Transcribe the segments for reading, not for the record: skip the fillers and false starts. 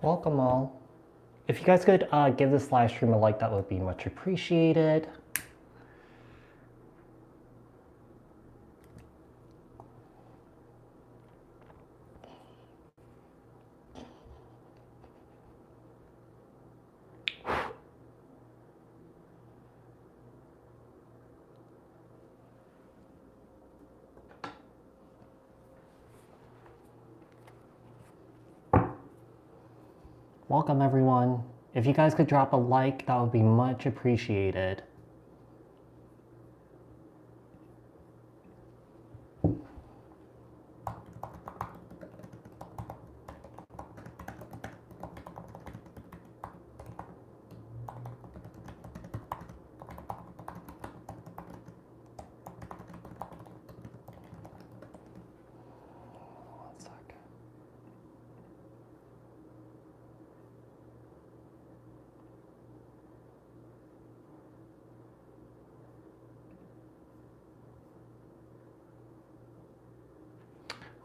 Welcome all. If you guys could give this live stream a like, that would be much appreciated. Welcome everyone. If you guys could drop a like, that would be much appreciated.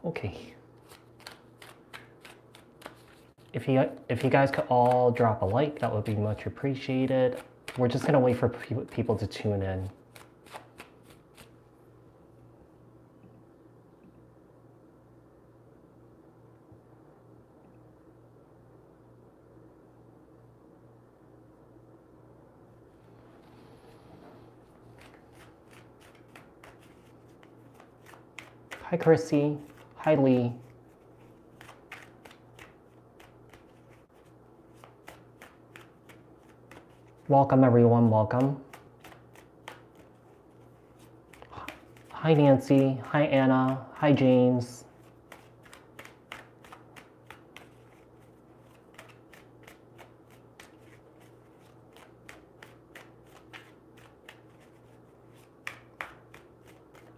Okay. If you guys could all drop a like, that would be much appreciated. We're just gonna wait for people to tune in. Hi Chrissy. Hi Lee. Welcome everyone, welcome. Hi Nancy, hi Anna, hi James.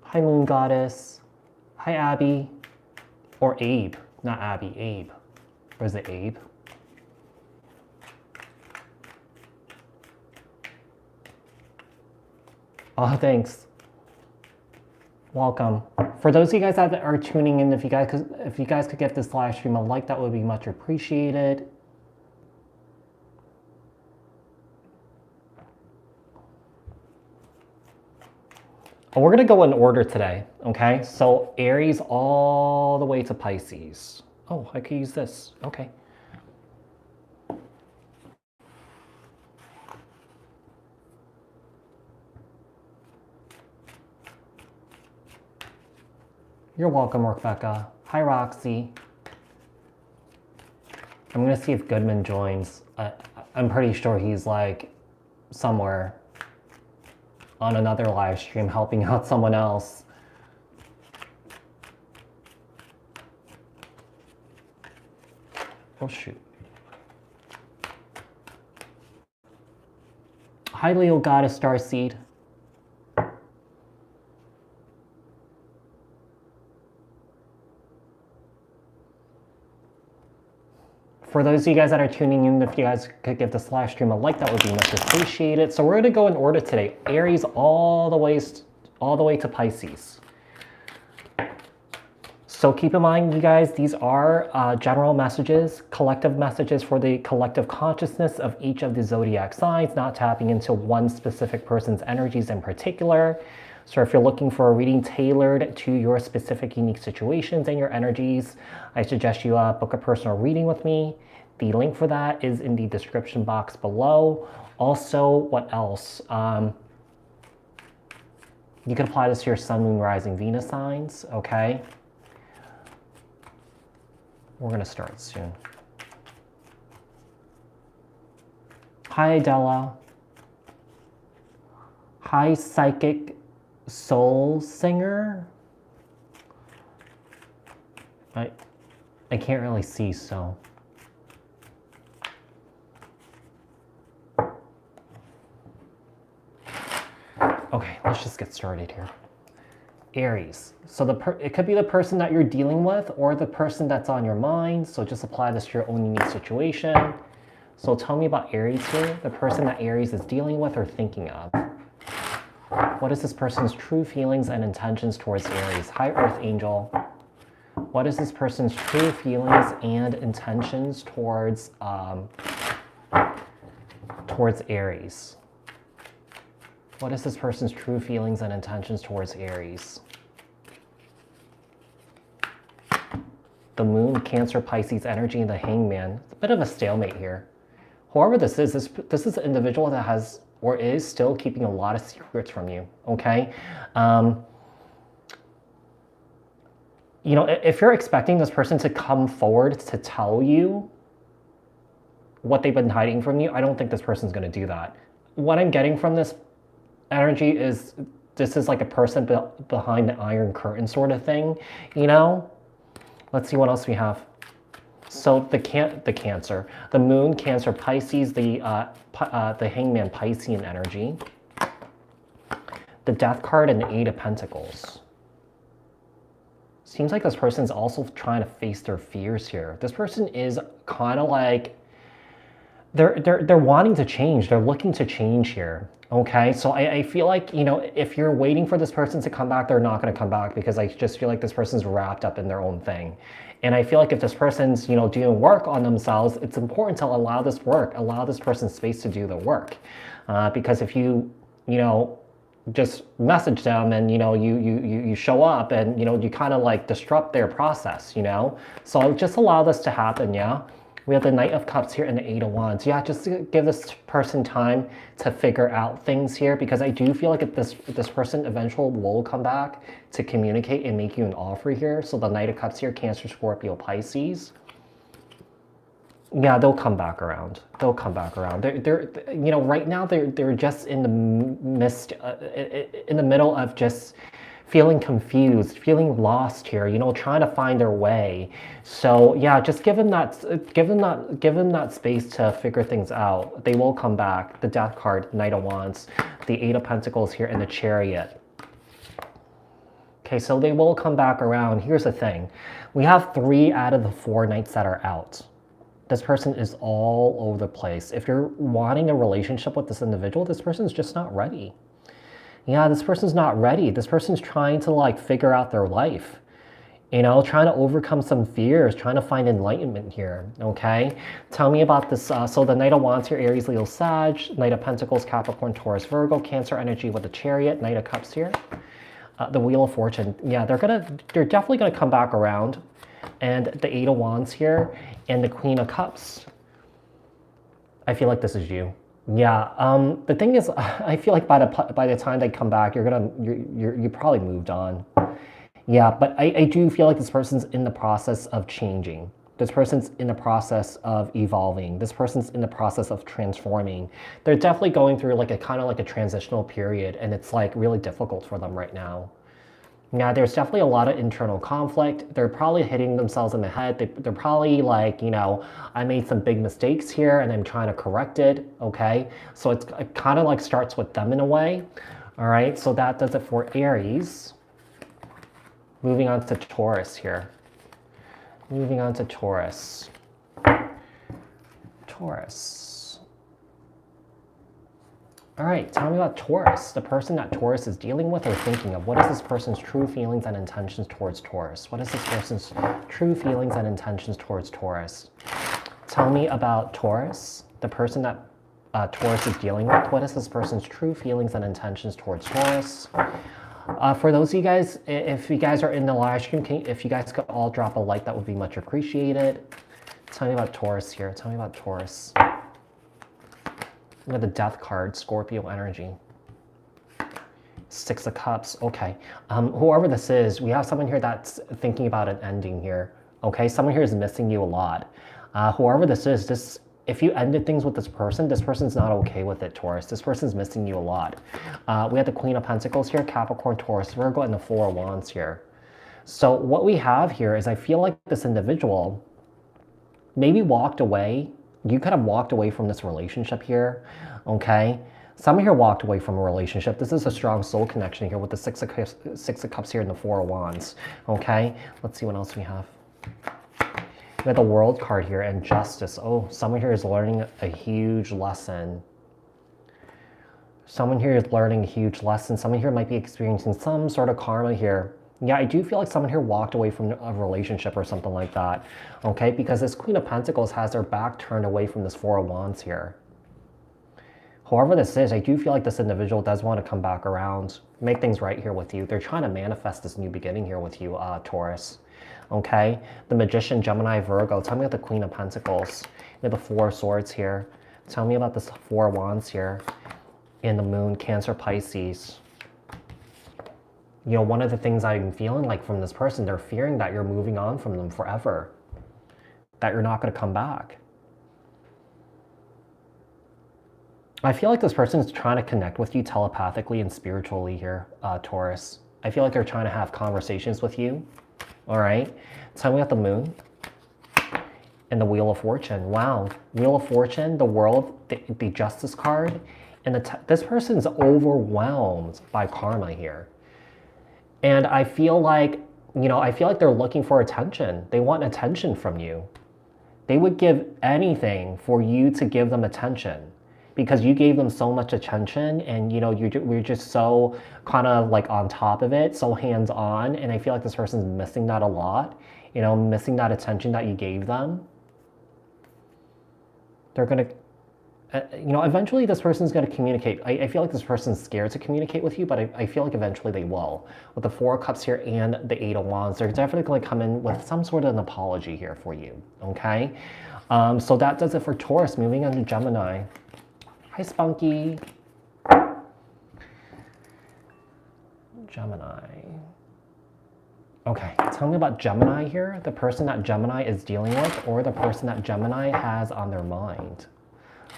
Hi Moon Goddess, hi Abby, or Abe, not Abby, Abe. Or is it Abe? Oh, thanks. Welcome. For those of you guys that are tuning in, if you guys could get this live stream a like, that would be much appreciated. We're gonna go in order today, okay? So Aries all the way to Pisces. Oh, I could use this, okay. You're welcome, Rebecca. Hi, Roxy. I'm gonna see if Goodman joins. I'm pretty sure he's like somewhere on another live stream helping out someone else. Oh shoot. Hi Leo Goddess Starseed. For those of you guys that are tuning in, if you guys could give this live stream a like, that would be much appreciated. So we're gonna go in order today. Aries all the way to Pisces. So keep in mind, you guys, these are general messages, collective messages for the collective consciousness of each of the zodiac signs, not tapping into one specific person's energies in particular. So if you're looking for a reading tailored to your specific unique situations and your energies, I suggest you book a personal reading with me. The link for that is in the description box below. Also, what else? You can apply this to your sun, moon, rising, Venus signs, okay? We're gonna start soon. Hi, Adela. Hi, Psychic Soul Singer. I can't really see, so. Okay, let's just get started here. Aries. So it could be the person that you're dealing with or the person that's on your mind. So just apply this to your own unique situation. So tell me about Aries here, the person that Aries is dealing with or thinking of. What is this person's true feelings and intentions towards Aries? Hi, Earth Angel. What is this person's true feelings and intentions towards Aries? What is this person's true feelings and intentions towards Aries? The Moon, Cancer, Pisces energy, and the Hangman. It's a bit of a stalemate here. Whoever this is an individual that has or is still keeping a lot of secrets from you, okay? You know, if you're expecting this person to come forward to tell you what they've been hiding from you, I don't think this person's going to do that. What I'm getting from this energy is this is like a person behind the Iron Curtain sort of thing, you know? Let's see what else we have. So the Cancer, the Moon, Cancer, Pisces, the Hangman, Piscean energy, the Death card, and the Eight of Pentacles. Seems like this person's also trying to face their fears here. This person is kind of like they're wanting to change. They're looking to change here. Okay, so I feel like, you know, if you're waiting for this person to come back, they're not going to come back, because I just feel like this person's wrapped up in their own thing. And I feel like if this person's, you know, doing work on themselves, it's important to allow this person space to do the work. Because if you know, just message them and, you know, you show up and, you know, you kind of like disrupt their process, you know. So just allow this to happen, yeah. We have the Knight of Cups here and the Eight of Wands. Yeah, just to give this person time to figure out things here, because I do feel like if this person eventually will come back to communicate and make you an offer here. So the Knight of Cups here, Cancer, Scorpio, Pisces. Yeah, they'll come back around. They'll come back around. They're you know, right now they're just in the midst, in the middle of just feeling confused, feeling lost here, you know, trying to find their way. So yeah, just give them that space to figure things out. They will come back. The Death card, Knight of Wands, the Eight of Pentacles here, and the Chariot. Okay, so they will come back around. Here's the thing. We have 3 out of the 4 Knights that are out. This person is all over the place. If you're wanting a relationship with this individual, this person's just not ready. Yeah, this person's not ready. This person's trying to like figure out their life, you know, trying to overcome some fears, trying to find enlightenment here, okay? Tell me about this. So the Knight of Wands here, Aries, Leo, Sag, Knight of Pentacles, Capricorn, Taurus, Virgo, Cancer energy with the Chariot, Knight of Cups here. The Wheel of Fortune. Yeah, they're definitely gonna come back around. And the Eight of Wands here and the Queen of Cups. I feel like this is you. Yeah, the thing is, I feel like by the time they come back, you probably moved on. Yeah, but I do feel like this person's in the process of changing. This person's in the process of evolving. This person's in the process of transforming. They're definitely going through like a kind of like a transitional period, and it's like really difficult for them right now. Yeah, there's definitely a lot of internal conflict. They're probably hitting themselves in the head. They're probably like, you know, I made some big mistakes here and I'm trying to correct it, okay? So it kind of like starts with them in a way. All right, so that does it for Aries. Moving on to Taurus here. Moving on to Taurus. Taurus. All right, tell me about Taurus, the person that Taurus is dealing with or thinking of. What is this person's true feelings and intentions towards Taurus? What is this person's true feelings and intentions towards Taurus? Tell me about Taurus, the person that Taurus is dealing with. What is this person's true feelings and intentions towards Taurus? For those of you guys, if you guys are in the live stream, if you guys could all drop a like, that would be much appreciated. Tell me about Taurus here. Tell me about Taurus. We have the Death card, Scorpio energy. 6 of Cups, okay. Whoever this is, we have someone here that's thinking about an ending here, okay? Someone here is missing you a lot. Whoever this is, if you ended things with this person's not okay with it, Taurus. This person's missing you a lot. We have the Queen of Pentacles here, Capricorn, Taurus, Virgo, and the Four of Wands here. So what we have here is I feel like this individual maybe walked away. You could have walked away from this relationship here, okay? Someone here walked away from a relationship. This is a strong soul connection here with the Six of Cups here and the Four of Wands, okay? Let's see what else we have. We have the World card here and Justice. Oh, someone here is learning a huge lesson. Someone here is learning a huge lesson. Someone here might be experiencing some sort of karma here, Yeah, I do feel like someone here walked away from a relationship or something like that, okay? Because this Queen of Pentacles has their back turned away from this Four of Wands here. Whoever this is, I do feel like this individual does want to come back around, make things right here with you. They're trying to manifest this new beginning here with you, Taurus. Okay? The Magician, Gemini, Virgo. Tell me about the Queen of Pentacles. We have the Four of Swords here. Tell me about this Four of Wands here. In the Moon, Cancer, Pisces. You know, one of the things I'm feeling like from this person, they're fearing that you're moving on from them forever. That you're not going to come back. I feel like this person is trying to connect with you telepathically and spiritually here, Taurus. I feel like they're trying to have conversations with you. All right. Tell me about the Moon and the Wheel of Fortune. Wow. Wheel of Fortune, the World, the Justice card. And this person's overwhelmed by karma here. And I feel like, you know, I feel like they're looking for attention. They want attention from you. They would give anything for you to give them attention because you gave them so much attention and, you know, we're just so kind of like on top of it, so hands-on. And I feel like this person's missing that a lot, you know, missing that attention that you gave them. They're going to, you know, eventually this person's going to communicate. I feel like this person's scared to communicate with you, but I feel like eventually they will. With the Four of Cups here and the Eight of Wands, they're definitely going to come in with some sort of an apology here for you, okay? So that does it for Taurus. Moving on to Gemini. Hi, Spunky. Gemini. Okay, tell me about Gemini here, the person that Gemini is dealing with or the person that Gemini has on their mind.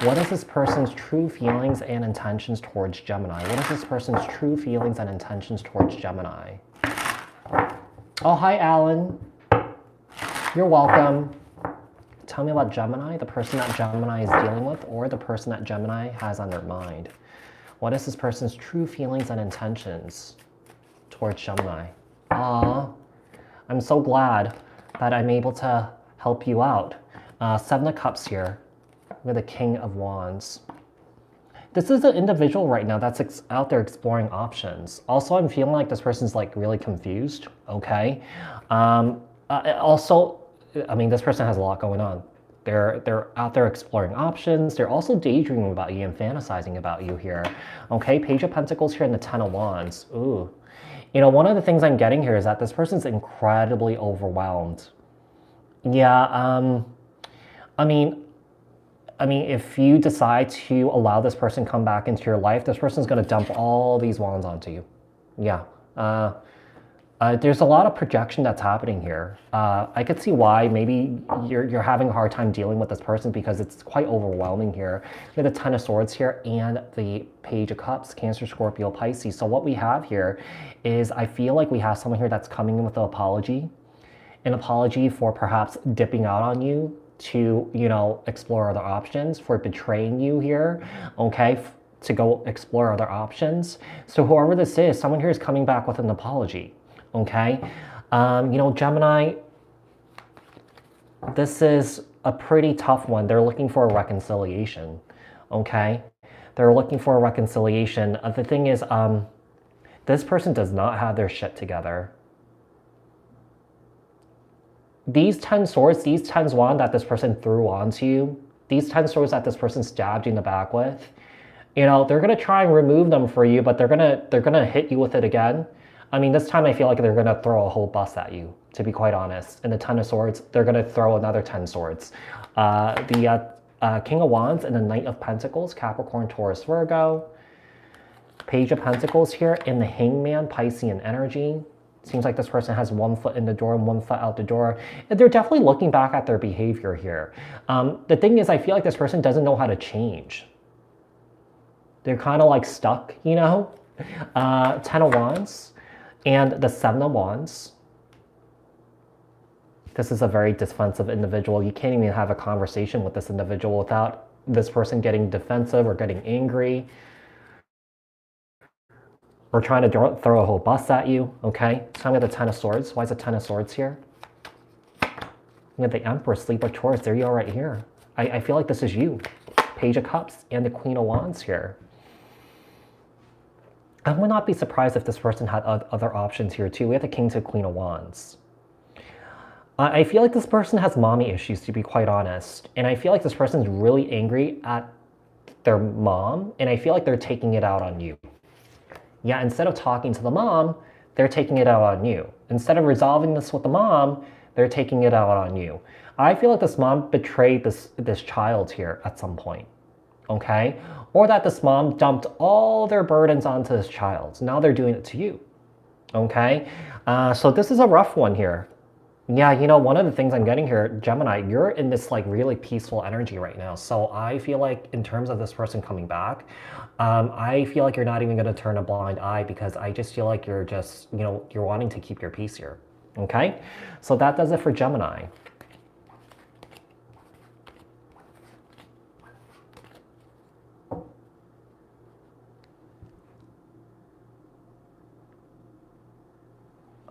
What is this person's true feelings and intentions towards Gemini? What is this person's true feelings and intentions towards Gemini? Oh, hi, Alan. You're welcome. Tell me about Gemini, the person that Gemini is dealing with, or the person that Gemini has on their mind. What is this person's true feelings and intentions towards Gemini? I'm so glad that I'm able to help you out. Seven of Cups here. With the King of Wands. This is an individual right now that's out there exploring options. Also, I'm feeling like this person's like really confused, okay? Also, I mean, this person has a lot going on. They're out there exploring options. They're also daydreaming about you and fantasizing about you here. Okay, Page of Pentacles here and the Ten of Wands. Ooh. You know, one of the things I'm getting here is that this person's incredibly overwhelmed. Yeah, I mean, if you decide to allow this person come back into your life, this person's going to dump all these wands onto you. Yeah. There's a lot of projection that's happening here. I could see why maybe you're having a hard time dealing with this person because it's quite overwhelming here. We have the Ten of Swords here and the Page of Cups, Cancer, Scorpio, Pisces. So what we have here is I feel like we have someone here that's coming in with an apology for perhaps dipping out on you to, you know, explore other options, for betraying you here, okay, to go explore other options. So whoever this is, someone here is coming back with an apology, okay? You know, Gemini, this is a pretty tough one. They're looking for a reconciliation, okay? They're looking for a reconciliation. The thing is, this person does not have their shit together. These 10 swords, these 10 wands that this person threw onto you, these 10 swords that this person stabbed you in the back with, you know, they're going to try and remove them for you, but they're going to hit you with it again. I mean, this time I feel like they're going to throw a whole bus at you, to be quite honest. And the Ten of Swords, they're going to throw another 10 swords. The King of Wands and the Knight of Pentacles, Capricorn, Taurus, Virgo. Page of Pentacles here in the Hangman, Piscean energy. Seems like this person has one foot in the door and one foot out the door. And they're definitely looking back at their behavior here. The thing is, I feel like this person doesn't know how to change. They're kind of like stuck, you know? Ten of Wands and the Seven of Wands. This is a very defensive individual. You can't even have a conversation with this individual without this person getting defensive or getting angry. Or trying to throw a whole bus at you, okay? So I'm going to the Ten of Swords. Why is the Ten of Swords here? We have the Empress, Libra, Taurus. There you are right here. I feel like this is you. Page of Cups and the Queen of Wands here. I would not be surprised if this person had other options here too. We have the King to Queen of Wands. I feel like this person has mommy issues, to be quite honest. And I feel like this person is really angry at their mom, and I feel like they're taking it out on you. Yeah, instead of talking to the mom, they're taking it out on you. Instead of resolving this with the mom, they're taking it out on you. I feel like this mom betrayed this child here at some point, okay? Or that this mom dumped all their burdens onto this child. Now they're doing it to you, okay? So this is a rough one here. Yeah, you know, one of the things I'm getting here, Gemini, you're in this like really peaceful energy right now. So I feel like in terms of this person coming back, I feel like you're not even going to turn a blind eye, because I just feel like you're just, you know, you're wanting to keep your peace here. Okay, so that does it for Gemini.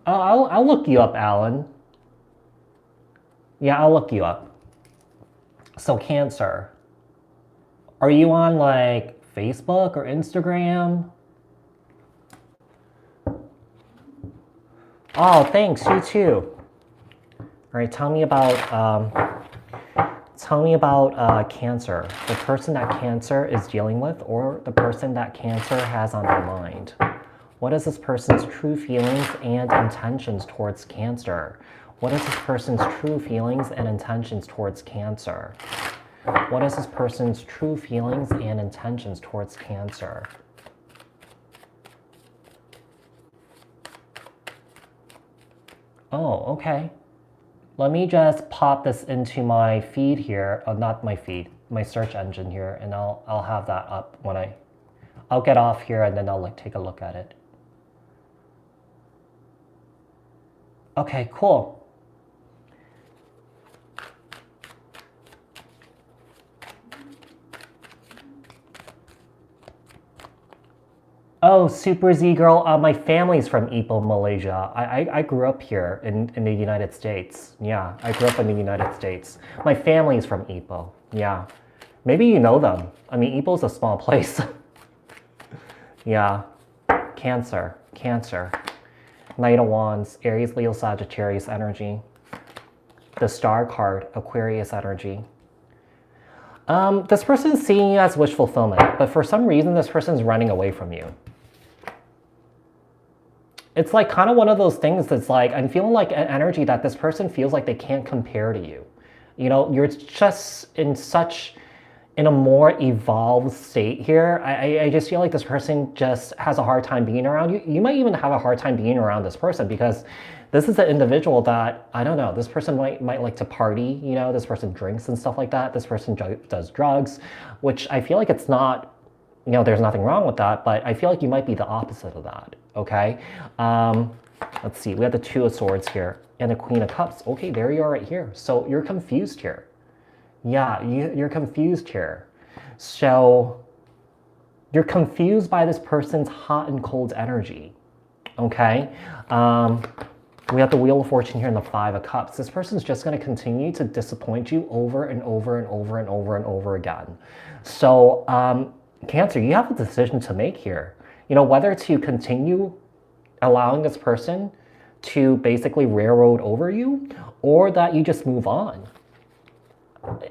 I'll look you up, Alan. Yeah, I'll look you up. So Cancer, are you on like Facebook or Instagram? Oh, thanks, you too. All right, tell me about Cancer, the person that Cancer is dealing with, or the person that Cancer has on their mind. What is this person's true feelings and intentions towards Cancer? What is this person's true feelings and intentions towards Cancer? What is this person's true feelings and intentions towards Cancer? Oh, okay. Let me just pop this into my feed here. Not my feed, my search engine here, and I'll have that up when I'll get off here, and then I'll like take a look at it. Okay, cool. Oh, Super Z girl, my family's from Ipoh, Malaysia. I grew up here in the United States. Yeah, I grew up in the United States. My family's from Ipoh. Yeah. Maybe you know them. I mean, Ipoh's a small place. Yeah. Cancer. Knight of Wands, Aries, Leo, Sagittarius energy. The Star card, Aquarius energy. This person's seeing you as wish fulfillment, but for some reason, this person's running away from you. It's like kind of one of those things that's like, I'm feeling like an energy that this person feels like they can't compare to you. You know, you're just in a more evolved state here. I just feel like this person just has a hard time being around you. You might even have a hard time being around this person, because this is an individual that, I don't know, this person might like to party, you know, this person drinks and stuff like that. This person does drugs, which I feel like it's not, you know, there's nothing wrong with that, but I feel like you might be the opposite of that, okay? Let's see, we have the Two of Swords here and the Queen of Cups. Okay, there you are right here. So you're confused here. Yeah, you're confused here. So you're confused by this person's hot and cold energy, okay? We have the Wheel of Fortune here and the Five of Cups. This person's just going to continue to disappoint you over and over and over and over and over again. So Cancer, you have a decision to make here. You know, whether to continue allowing this person to basically railroad over you, or that you just move on.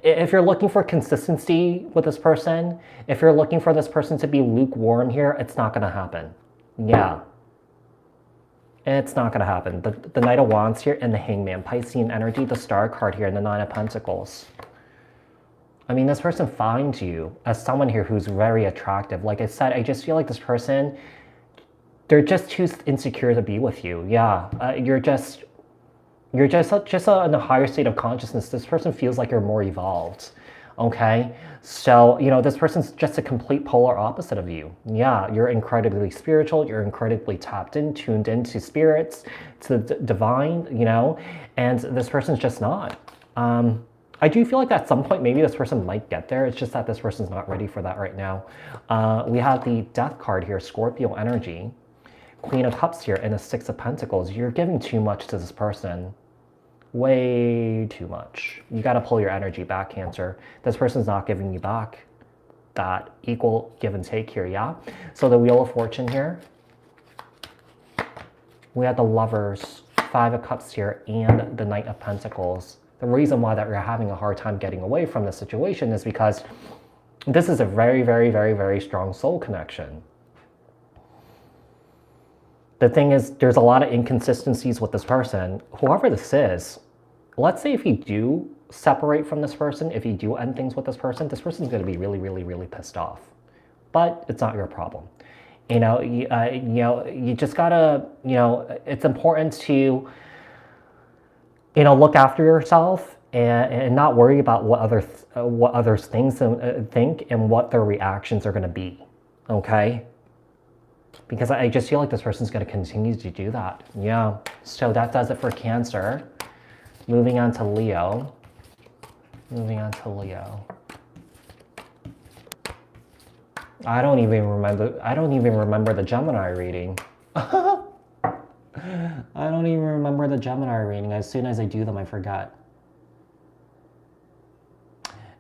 If you're looking for consistency with this person, if you're looking for this person to be lukewarm here, it's not going to happen. Yeah. It's not going to happen. The Knight of Wands here and the Hangman, Piscean energy, the Star card here and the Nine of Pentacles. I mean, this person finds you as someone here who's very attractive. Like I said, I just feel like this person, they're just too insecure to be with you. Yeah, you're just in a higher state of consciousness. This person feels like you're more evolved. Okay, so, you know, this person's just a complete polar opposite of you. Yeah, you're incredibly spiritual, you're incredibly tapped in, tuned into spirits, to the divine, you know, and this person's just not. I do feel like at some point, maybe this person might get there. It's just that this person's not ready for that right now. We have the Death card here, Scorpio energy, Queen of Cups here, and the Six of Pentacles. You're giving too much to this person. Way too much. You got to pull your energy back, Cancer. This person's not giving you back. that equal give and take here, yeah? So the Wheel of Fortune here, we have the Lovers, Five of Cups here, and the Knight of Pentacles. The reason why that we're having a hard time getting away from the situation is because this is a very, very, very, very strong soul connection. The thing is, there's a lot of inconsistencies with this person. Whoever this is, let's say if you do separate from this person, if you do end things with this person's going to be really, really, really pissed off. But it's not your problem. You just gotta, it's important to, look after yourself and not worry about what others think and what their reactions are going to be. Okay. Because I just feel like this person's going to continue to do that. Yeah. So that does it for Cancer. Moving on to Leo. I don't even remember the Gemini reading. I don't even remember the Gemini reading. As soon as I do them, I forget.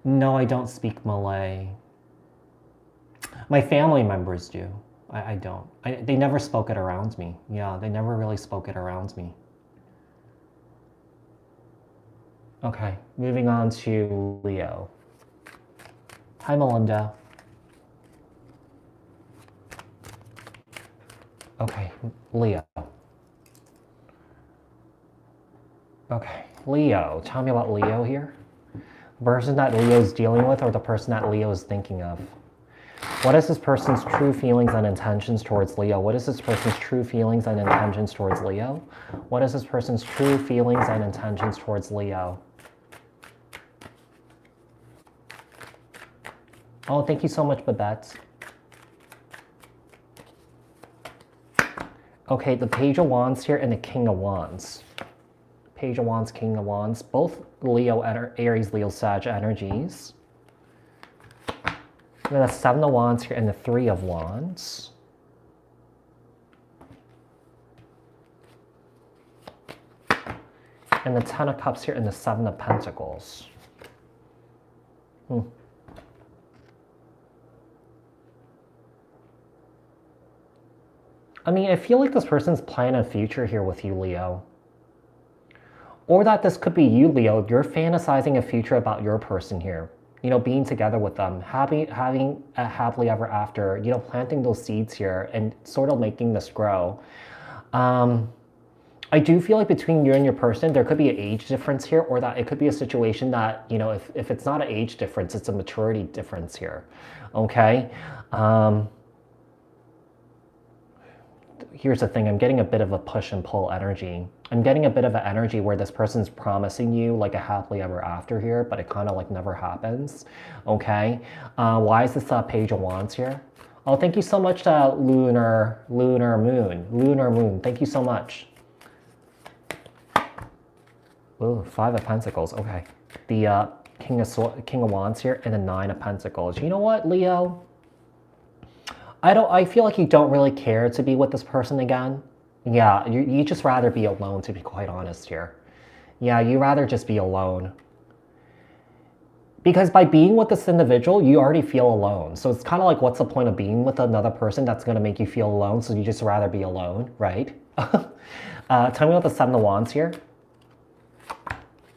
No, I don't speak Malay. My family members do. I don't. They never spoke it around me. Yeah, they never really spoke it around me. Okay, moving on to Leo. Hi, Melinda. Okay, Leo. Okay, Leo. Tell me about Leo here. The person that Leo's dealing with or the person that Leo is thinking of. What is this person's true feelings and intentions towards Leo? What is this person's true feelings and intentions towards Leo? What is this person's true feelings and intentions towards Leo? Oh, thank you so much, Babette. Okay, the Page of Wands here and the King of Wands. Page of Wands, King of Wands, both Leo, Aries, Leo, Sag energies. And then the Seven of Wands here and the Three of Wands. And the Ten of Cups here and the Seven of Pentacles. I mean, I feel like this person's planning a future here with you, Leo. Or that this could be you, Leo. You're fantasizing a future about your person here. Being together with them, having a happily ever after, planting those seeds here and sort of making this grow. I do feel like between you and your person, there could be an age difference here, or that it could be a situation that, if it's not an age difference, it's a maturity difference here. Okay. Here's the thing, I'm getting a bit of a push and pull energy. I'm getting a bit of an energy where this person's promising you like a happily ever after here, but it kind of like never happens. Okay. Why is this Page of Wands here? Oh, thank you so much, Lunar Moon. Thank you so much. Ooh, Five of Pentacles. Okay. The King of Wands here and the Nine of Pentacles. You know what, Leo? I feel like you don't really care to be with this person again. Yeah, you just rather be alone, to be quite honest here. Yeah, you rather just be alone. Because by being with this individual, you already feel alone. So it's kind of like, what's the point of being with another person that's going to make you feel alone? So you just rather be alone, right? Tell me about the Seven of Wands here.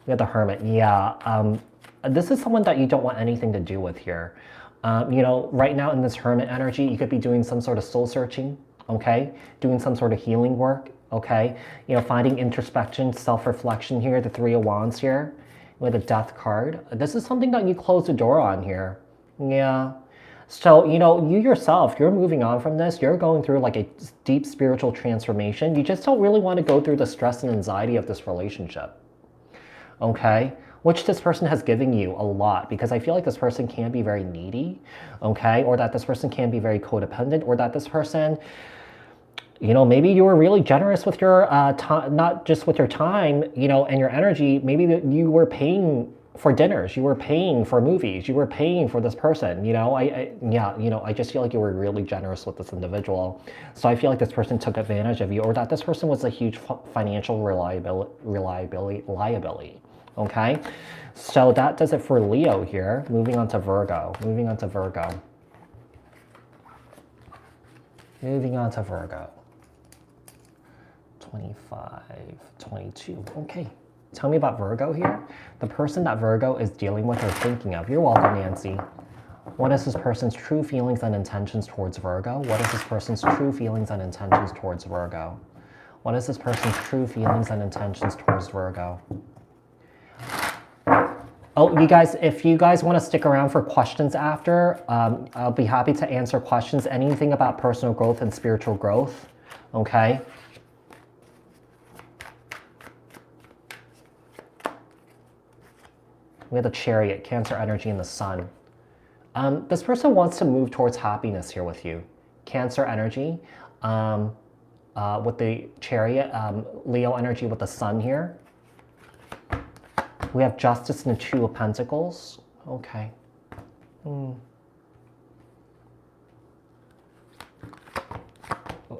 We have the Hermit. Yeah, this is someone that you don't want anything to do with here. Right now in this Hermit energy, you could be doing some sort of soul searching, okay? Doing some sort of healing work, okay? Finding introspection, self-reflection here, the Three of Wands here with a Death card. This is something that you close the door on here. Yeah. So, you yourself, you're moving on from this. You're going through like a deep spiritual transformation. You just don't really want to go through the stress and anxiety of this relationship, okay? Which this person has given you a lot, because I feel like this person can be very needy, okay? Or that this person can be very codependent, or that this person, maybe you were really generous with your time, not just with your time, and your energy. Maybe that you were paying for dinners, you were paying for movies, you were paying for this person, I just feel like you were really generous with this individual. So I feel like this person took advantage of you, or that this person was a huge financial liability. Okay, so that does it for Leo here. Moving on to Virgo. Moving on to Virgo. Moving on to Virgo. 25, 22. Okay. Tell me about Virgo here. The person that Virgo is dealing with or thinking of. You're welcome, Nancy. What is this person's true feelings and intentions towards Virgo? What is this person's true feelings and intentions towards Virgo? What is this person's true feelings and intentions towards Virgo? Oh, you guys, if you guys want to stick around for questions after, I'll be happy to answer questions. Anything about personal growth and spiritual growth, okay? We have the Chariot, Cancer energy, and the Sun. This person wants to move towards happiness here with you. Cancer energy with the Chariot, Leo energy with the Sun here. We have Justice and the Two of Pentacles. Okay.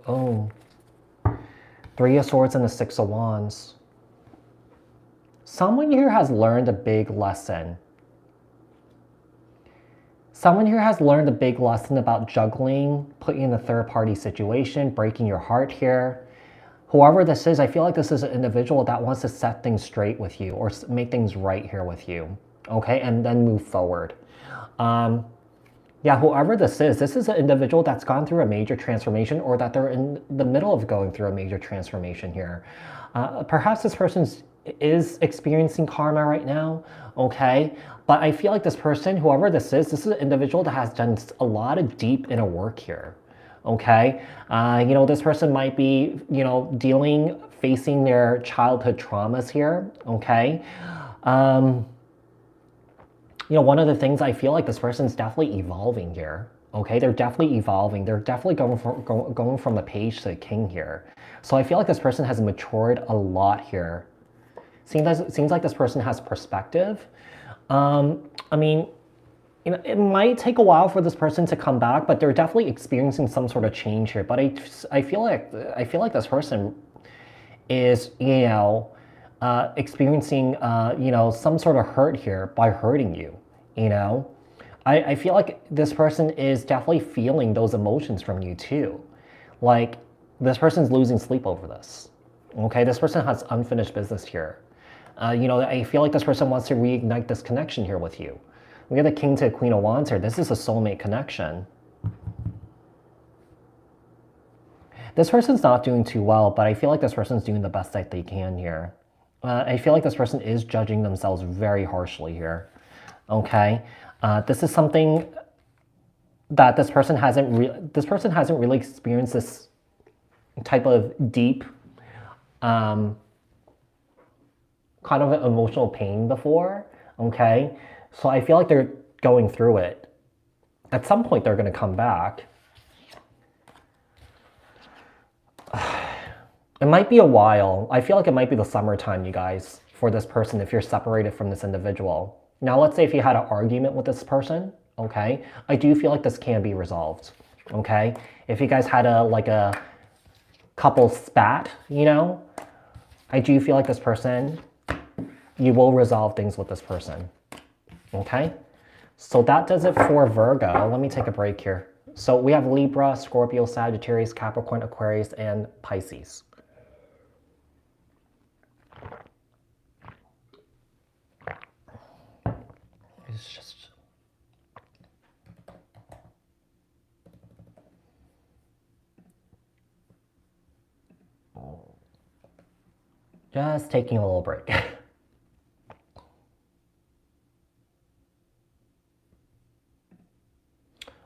Oh. Three of Swords and the Six of Wands. Someone here has learned a big lesson. Someone here has learned a big lesson about juggling, putting in a third-party situation, breaking your heart here. Whoever this is, I feel like this is an individual that wants to set things straight with you or make things right here with you, okay? And then move forward. Yeah, whoever this is an individual that's gone through a major transformation or that they're in the middle of going through a major transformation here. Perhaps this person is experiencing karma right now, okay? But I feel like this person, whoever this is an individual that has done a lot of deep inner work here, okay? You know, this person might be, you know, facing their childhood traumas here, okay? You know, one of the things I feel like this person's definitely evolving here, okay? They're definitely evolving. They're definitely going from the page to the king here. So I feel like this person has matured a lot here. Seems like this person has perspective. I mean, you know, it might take a while for this person to come back, but they're definitely experiencing some sort of change here. But I feel like this person is, you know, experiencing, you know, some sort of hurt here by hurting you, you know. I feel like this person is definitely feeling those emotions from you too. Like, this person's losing sleep over this, okay? This person has unfinished business here. You know, I feel like this person wants to reignite this connection here with you. We have the King to Queen of Wands here. This is a soulmate connection. This person's not doing too well, but I feel like this person's doing the best that they can here. I feel like this person is judging themselves very harshly here, okay? This is something that this person hasn't really experienced this type of deep kind of emotional pain before, okay? So I feel like they're going through it. At some point, they're going to come back. It might be a while. I feel like it might be the summertime, you guys, for this person if you're separated from this individual. Now, let's say if you had an argument with this person, okay? I do feel like this can be resolved, okay? If you guys had a couple spat, you know, I do feel like this person, you will resolve things with this person, okay? So that does it for Virgo. Let me take a break here. So we have Libra, Scorpio, Sagittarius, Capricorn, Aquarius, and Pisces. It's just taking a little break.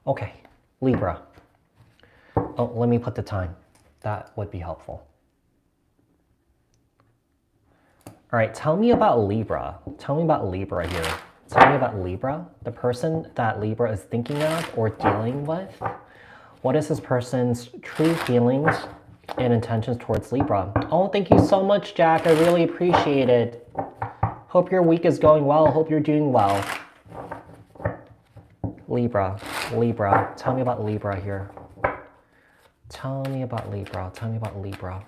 Okay, Libra. Oh, let me put the time. That would be helpful. All right, tell me about Libra. Tell me about Libra here. Tell me about Libra, the person that Libra is thinking of or dealing with. What is this person's true feelings and intentions towards Libra? Oh, thank you so much, Jack. I really appreciate it. Hope your week is going well. Hope you're doing well. Libra, Libra. Tell me about Libra here. Tell me about Libra. Tell me about Libra.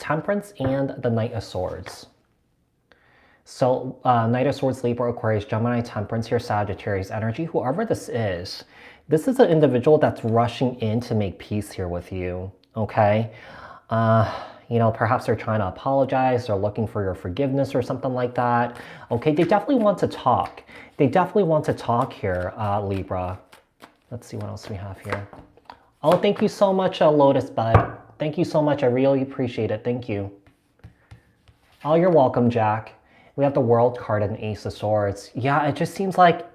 Temperance and the Knight of Swords. So Knight of Swords, Libra, Aquarius, Gemini, Temperance here, Sagittarius energy. Whoever this is an individual that's rushing in to make peace here with you, okay? You know, perhaps they're trying to apologize, they're looking for your forgiveness or something like that. Okay, they definitely want to talk. They definitely want to talk here, Libra. Let's see what else we have here. Oh, thank you so much, Lotus Bud. Thank you so much, I really appreciate it, thank you. Oh, you're welcome, Jack. We have the World card and the Ace of Swords. Yeah, it just seems like,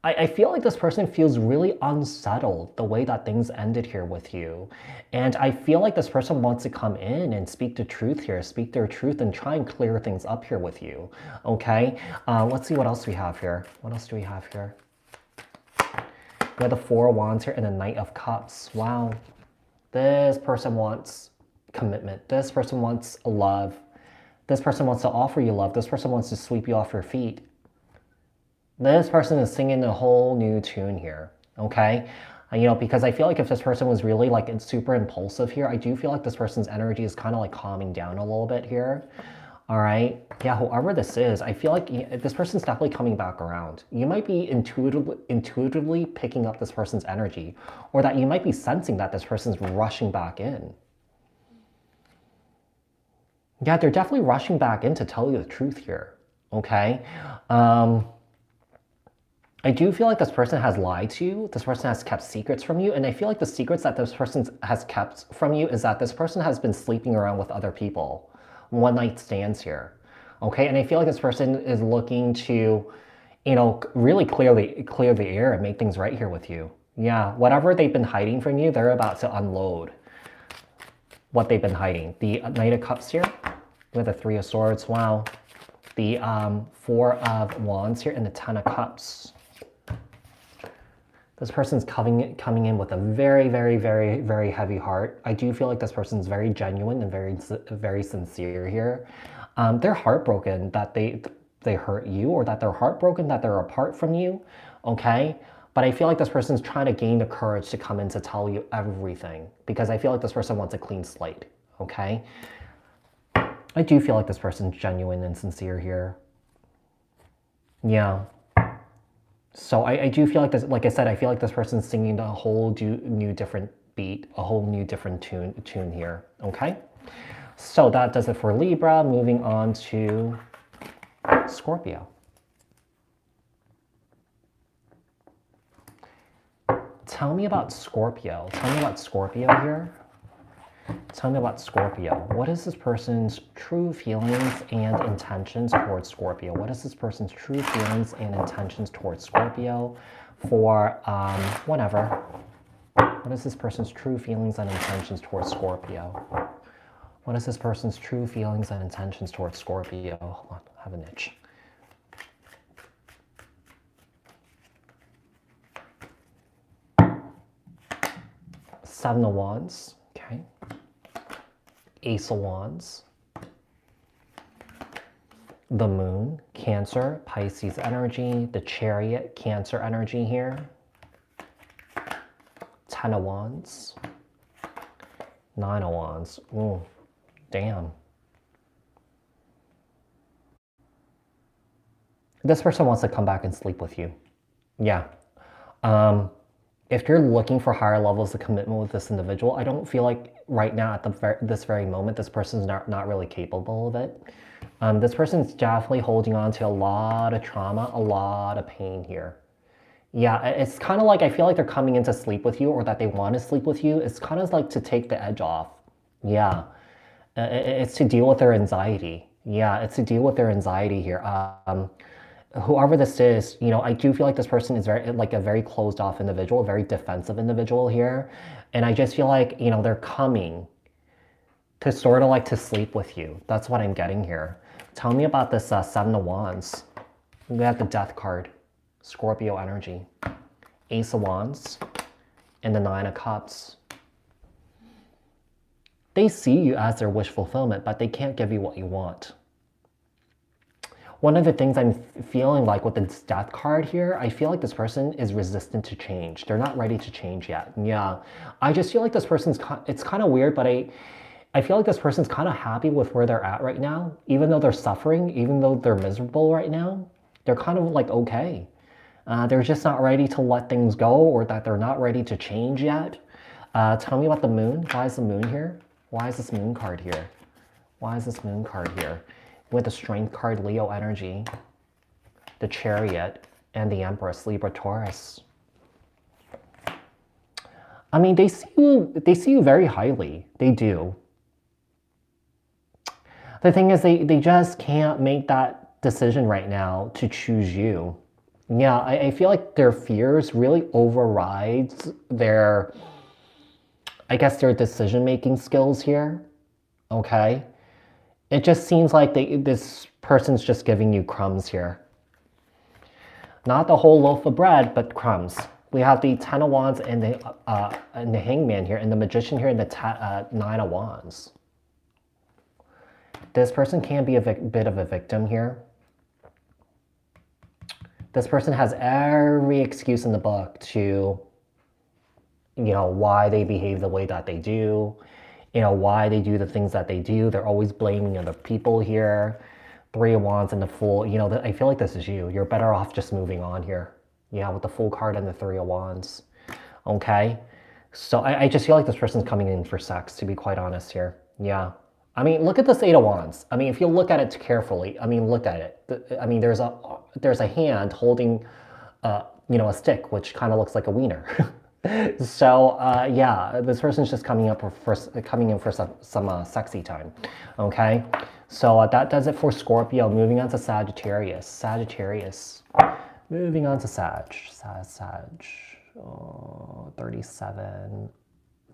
I feel like this person feels really unsettled the way that things ended here with you. And I feel like this person wants to come in and speak the truth here, speak their truth and try and clear things up here with you, okay? Let's see what else we have here. What else do we have here? We have the Four of Wands here and the Knight of Cups. Wow. This person wants commitment. This person wants love. This person wants to offer you love. This person wants to sweep you off your feet. This person is singing a whole new tune here, okay? You know, because I feel like if this person was really like super impulsive here, I do feel like this person's energy is kind of like calming down a little bit here. All right, yeah, whoever this is, I feel like this person's definitely coming back around. You might be intuitively picking up this person's energy, or that you might be sensing that this person's rushing back in. Yeah, they're definitely rushing back in to tell you the truth here, okay? I do feel like this person has lied to you. This person has kept secrets from you. And I feel like the secrets that this person has kept from you is that this person has been sleeping around with other people. One night stands here, okay? And I feel like this person is looking to, you know, really clear the air and make things right here with you. Yeah, whatever they've been hiding from you, they're about to unload what they've been hiding. The Knight of Cups here with the Three of Swords. Wow. The Four of Wands here and the Ten of Cups. This person's coming in with a very, very, very, very heavy heart. I do feel like this person's very genuine and very sincere here. They're heartbroken that they hurt you, or that they're heartbroken that they're apart from you, okay? But I feel like this person's trying to gain the courage to come in to tell you everything, because I feel like this person wants a clean slate, okay? I do feel like this person's genuine and sincere here. Yeah. So I do feel like this, like I said, I feel like this person's singing a whole new different beat, a whole new different tune here, okay? So that does it for Libra. Moving on to Scorpio. Tell me about Scorpio. Tell me about Scorpio here. Tell me about Scorpio. What is this person's true feelings and intentions towards Scorpio? What is this person's true feelings and intentions towards Scorpio for whenever? What is this person's true feelings and intentions towards Scorpio? What is this person's true feelings and intentions towards Scorpio? Hold on, I have an itch. Seven of Wands, okay. Ace of Wands, the Moon, Cancer, Pisces energy, the Chariot, Cancer energy here, Ten of Wands, Nine of Wands. Ooh, damn. This person wants to come back and sleep with you. Yeah. If you're looking for higher levels of commitment with this individual, I don't feel like right now at this very moment, this person's not really capable of it. This person's definitely holding on to a lot of trauma, a lot of pain here. Yeah, it's kind of like, I feel like they're coming in to sleep with you, or that they want to sleep with you. It's kind of like to take the edge off. Yeah, it's to deal with their anxiety. Yeah, it's to deal with their anxiety here. Whoever this is, you know, I do feel like this person is a very closed off individual, a very defensive individual here. And I just feel like, you know, they're coming to sort of like to sleep with you. That's what I'm getting here. Tell me about this Seven of Wands. We have the Death card, Scorpio energy, Ace of Wands, and the Nine of Cups. They see you as their wish fulfillment, but they can't give you what you want. One of the things I'm feeling like with this Death card here, I feel like this person is resistant to change. They're not ready to change yet. Yeah, I just feel like this person's, it's kind of weird, but I feel like this person's kind of happy with where they're at right now. Even though they're suffering, even though they're miserable right now, they're kind of like okay. They're just not ready to let things go, or that they're not ready to change yet. Tell me about the moon. Why is the moon here? Why is this moon card here? Why is this moon card here? With the strength card, Leo energy, the chariot, and the empress, Libra, Taurus. I mean, they see you very highly. They do. The thing is, they just can't make that decision right now to choose you. Yeah, I feel like their fears really overrides their, I guess, their decision-making skills here, okay? It just seems like this person's just giving you crumbs here. Not the whole loaf of bread, but crumbs. We have the Ten of Wands and the Hangman here, and the Magician here, and the Nine of Wands. This person can be a bit of a victim here. This person has every excuse in the book to, why they behave the way that they do, why they do the things that they do. They're always blaming other people here. Three of Wands and the Fool. I feel like this is you. You're better off just moving on here. Yeah, with the Fool card and the Three of Wands. Okay? So I just feel like this person's coming in for sex, to be quite honest here. Yeah. I mean, look at this Eight of Wands. I mean, if you look at it carefully, I mean, look at it. I mean, there's a hand holding, a stick, which kind of looks like a wiener. So, yeah, this person's just coming in for some sexy time. Okay? So that does it for Scorpio. Moving on to Sagittarius. Moving on to Sag. 37,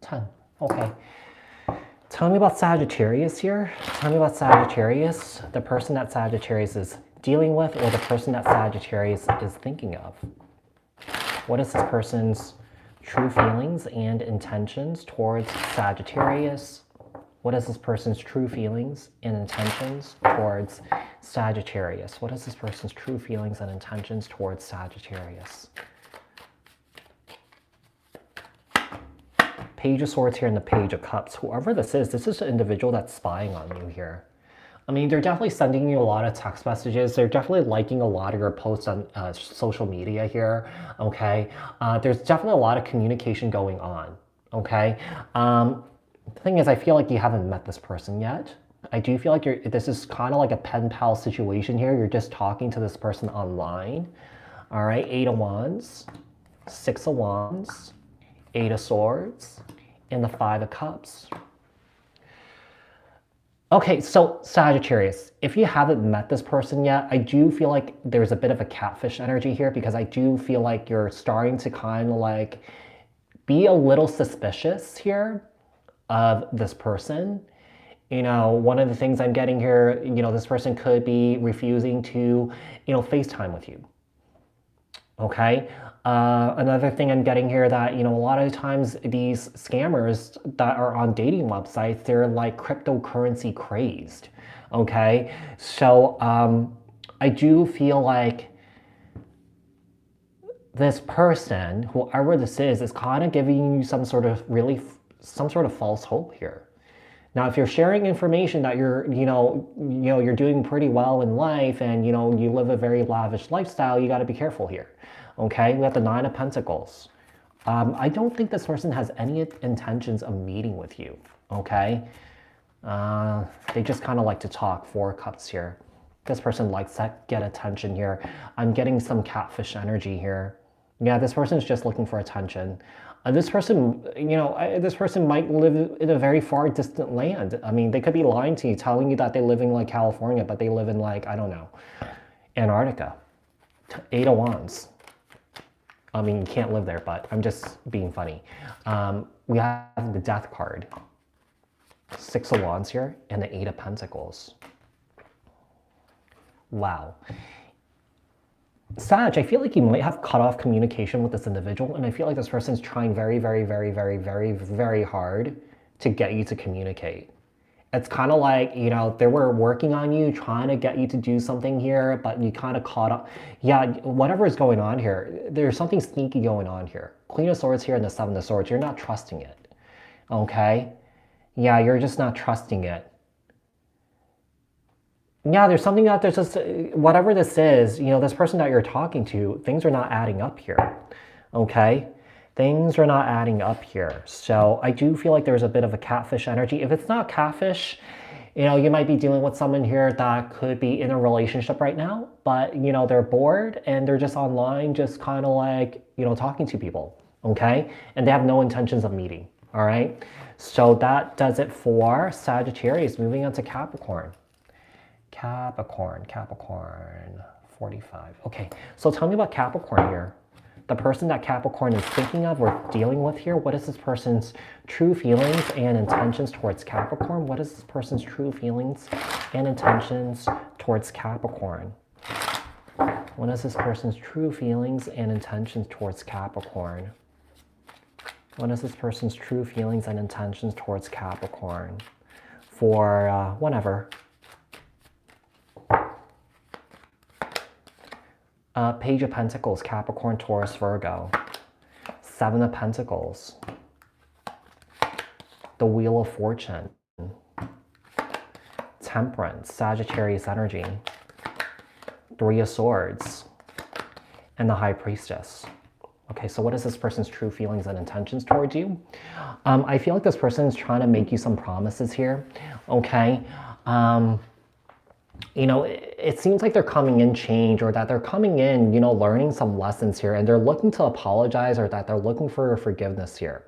10. Okay. Tell me about Sagittarius here. Tell me about Sagittarius, the person that Sagittarius is dealing with, or the person that Sagittarius is thinking of. What is this person's true feelings and intentions towards Sagittarius? What is this person's true feelings and intentions towards Sagittarius? What is this person's true feelings and intentions towards Sagittarius? Page of Swords here and the Page of Cups. Whoever this is an individual that's spying on you here. I mean, they're definitely sending you a lot of text messages. They're definitely liking a lot of your posts on social media here, okay? There's definitely a lot of communication going on, okay? The thing is, I feel like you haven't met this person yet. I do feel like this is kind of like a pen pal situation here. You're just talking to this person online. All right, Eight of Wands, Six of Wands, Eight of Swords, and the Five of Cups. Okay, so Sagittarius, if you haven't met this person yet, I do feel like there's a bit of a catfish energy here, because I do feel like you're starting to kind of like be a little suspicious here of this person. One of the things I'm getting here, this person could be refusing to, FaceTime with you. Okay. Another thing I'm getting here that, a lot of times these scammers that are on dating websites, they're like cryptocurrency crazed. Okay. So, I do feel like this person, whoever this is kind of giving you some sort of false hope here. Now, if you're sharing information that you're doing pretty well in life, and you live a very lavish lifestyle, you got to be careful here. Okay, we have the Nine of Pentacles. I don't think this person has any intentions of meeting with you. Okay, they just kind of like to talk. Four of Cups here. This person likes to get attention here. I'm getting some catfish energy here. Yeah, this person is just looking for attention. This person, this person might live in a very far distant land. I mean, they could be lying to you, telling you that they live in like California, but they live in like, I don't know, Antarctica. Eight of Wands. I mean, you can't live there, but I'm just being funny. We have the Death card. Six of Wands here, and the Eight of Pentacles. Wow. Sag, I feel like you might have cut off communication with this individual, and I feel like this person's trying very, very, very, very, very, very hard to get you to communicate. It's kind of like, they were working on you, trying to get you to do something here, but you kind of caught up. Yeah, whatever is going on here, there's something sneaky going on here. Queen of Swords here and the Seven of Swords, you're not trusting it, okay? Yeah, you're just not trusting it. Yeah, there's something that there's just, whatever this is, you know, this person that you're talking to, things are not adding up here, okay? Things are not adding up here. So I do feel like there's a bit of a catfish energy. If it's not catfish, you know, you might be dealing with someone here that could be in a relationship right now, but, you know, they're bored and they're just online, just kind of like, you know, talking to people, okay? And they have no intentions of meeting, all right? So that does it for Sagittarius. Moving on to Capricorn. Capricorn, 45. Okay, so tell me about Capricorn here. The person that Capricorn is thinking of or dealing with here, what is this person's true feelings and intentions towards Capricorn? What is this person's true feelings and intentions towards Capricorn? What is this person's true feelings and intentions towards Capricorn? What is this person's true feelings and intentions towards Capricorn? For whenever. Page of Pentacles, Capricorn, Taurus, Virgo. Seven of Pentacles. The Wheel of Fortune. Temperance, Sagittarius energy. Three of Swords. And the High Priestess. Okay, so what is this person's true feelings and intentions towards you? I feel like this person is trying to make you some promises here, okay? You know, it seems like they're coming in changed, or that they're coming in, you know, learning some lessons here, and they're looking to apologize, or that they're looking for forgiveness here.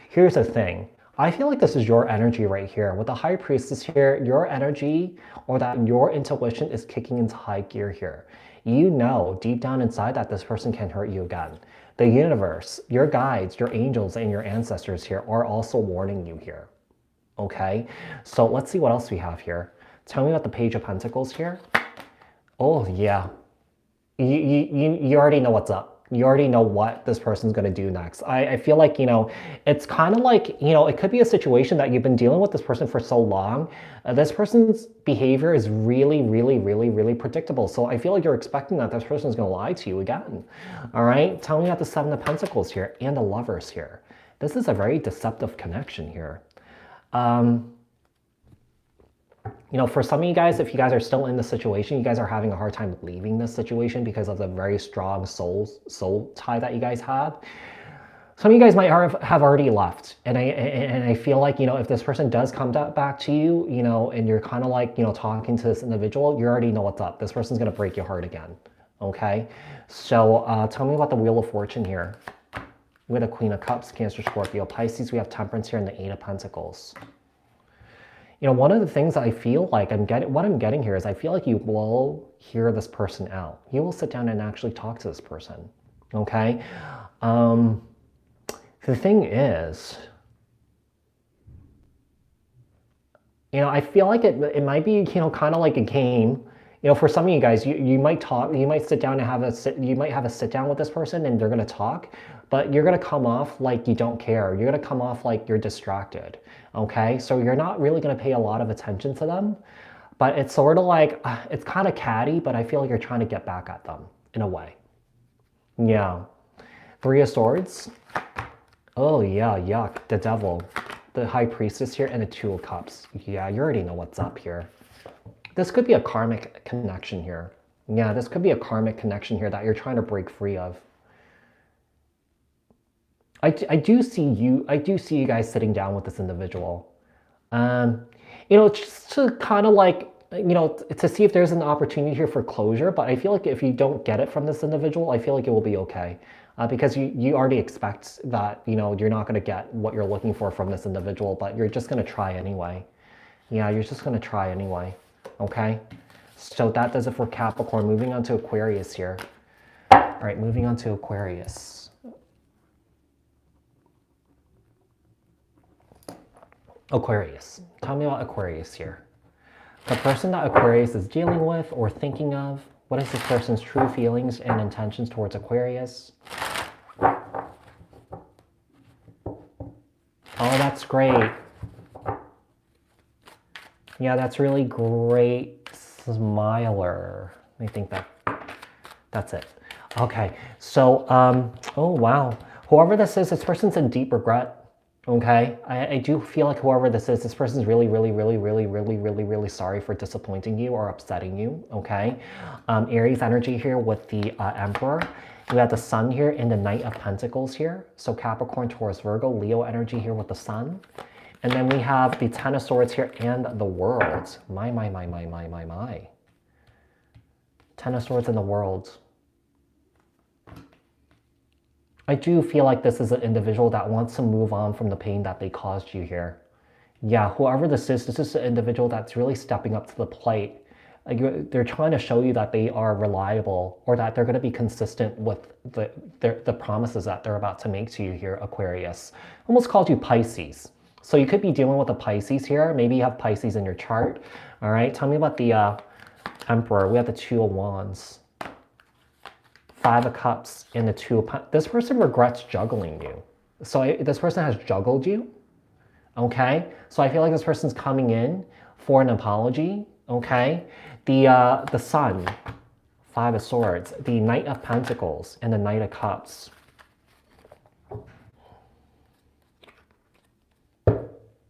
Here's the thing. I feel like this is your energy right here. With the High Priestess here, your energy, or that your intuition is kicking into high gear here. You know deep down inside that this person can hurt you again. The universe, your guides, your angels, and your ancestors here are also warning you here. Okay, so let's see what else we have here. Tell me about the Page of Pentacles here. Oh, yeah. You already know what's up. You already know what this person's going to do next. I feel like, you know, it's kind of like, you know, it could be a situation that you've been dealing with this person for so long. This person's behavior is really, really, really, really predictable. So I feel like you're expecting that this person's going to lie to you again. All right. Tell me about the Seven of Pentacles here and the Lovers here. This is a very deceptive connection here. You know, for some of you guys, if you guys are still in the situation, you guys are having a hard time leaving this situation because of the very strong soul tie that you guys have. Some of you guys might have already left. And I feel like, you know, if this person does come back to you, you know, and you're kind of like, you know, talking to this individual, you already know what's up. This person's going to break your heart again. Okay. So tell me about the Wheel of Fortune here. We have the Queen of Cups, Cancer, Scorpio, Pisces. We have Temperance here and the Eight of Pentacles. You know, one of the things that I feel like what I'm getting here is I feel like you will hear this person out. You will sit down and actually talk to this person, okay? The thing is, you know, I feel like it might be, you know, kind of like a game. You know, for some of you guys, you might talk, you might sit down and you might have a sit down with this person and they're going to talk, but you're going to come off like you don't care. You're going to come off like you're distracted. Okay. So you're not really going to pay a lot of attention to them, but it's sort of like, it's kind of catty, but I feel like you're trying to get back at them in a way. Yeah. Three of Swords. Oh yeah. Yuck. The Devil, the High Priestess here, and the Two of Cups. Yeah. You already know what's up here. This could be a karmic connection here. Yeah, this could be a karmic connection here that you're trying to break free of. I do see you guys sitting down with this individual. You know, just to kind of like, you know, to see if there's an opportunity here for closure. But I feel like if you don't get it from this individual, I feel like it will be okay. Because you already expect that, you know, you're not going to get what you're looking for from this individual, but you're just going to try anyway. Yeah, you're just going to try anyway. Okay, so that does it for Capricorn. Moving on to Aquarius here. All right, moving on to Aquarius. Aquarius. Tell me about Aquarius here. The person that Aquarius is dealing with or thinking of, what is this person's true feelings and intentions towards Aquarius? Oh, that's great. Yeah, that's really great. Smiler. I think that's it. Okay, so, oh wow. Whoever this is, this person's in deep regret. Okay, I do feel like whoever this person's really sorry for disappointing you or upsetting you. Okay, Aries energy here with the Emperor. We have the Sun here and the Knight of Pentacles here. So Capricorn, Taurus, Virgo, Leo energy here with the Sun. And then we have the Ten of Swords here and the World. My. Ten of Swords and the World. I do feel like this is an individual that wants to move on from the pain that they caused you here. Yeah, whoever this is an individual that's really stepping up to the plate. They're trying to show you that they are reliable or that they're going to be consistent with the promises that they're about to make to you here, Aquarius. Almost called you Pisces. So you could be dealing with a Pisces here. Maybe you have Pisces in your chart. All right, tell me about the Emperor. We have the Two of Wands. Five of Cups and the Two of Pentacles. This person regrets juggling you. So this person has juggled you. Okay, so I feel like this person's coming in for an apology. Okay, the Sun, Five of Swords, the Knight of Pentacles, and the Knight of Cups.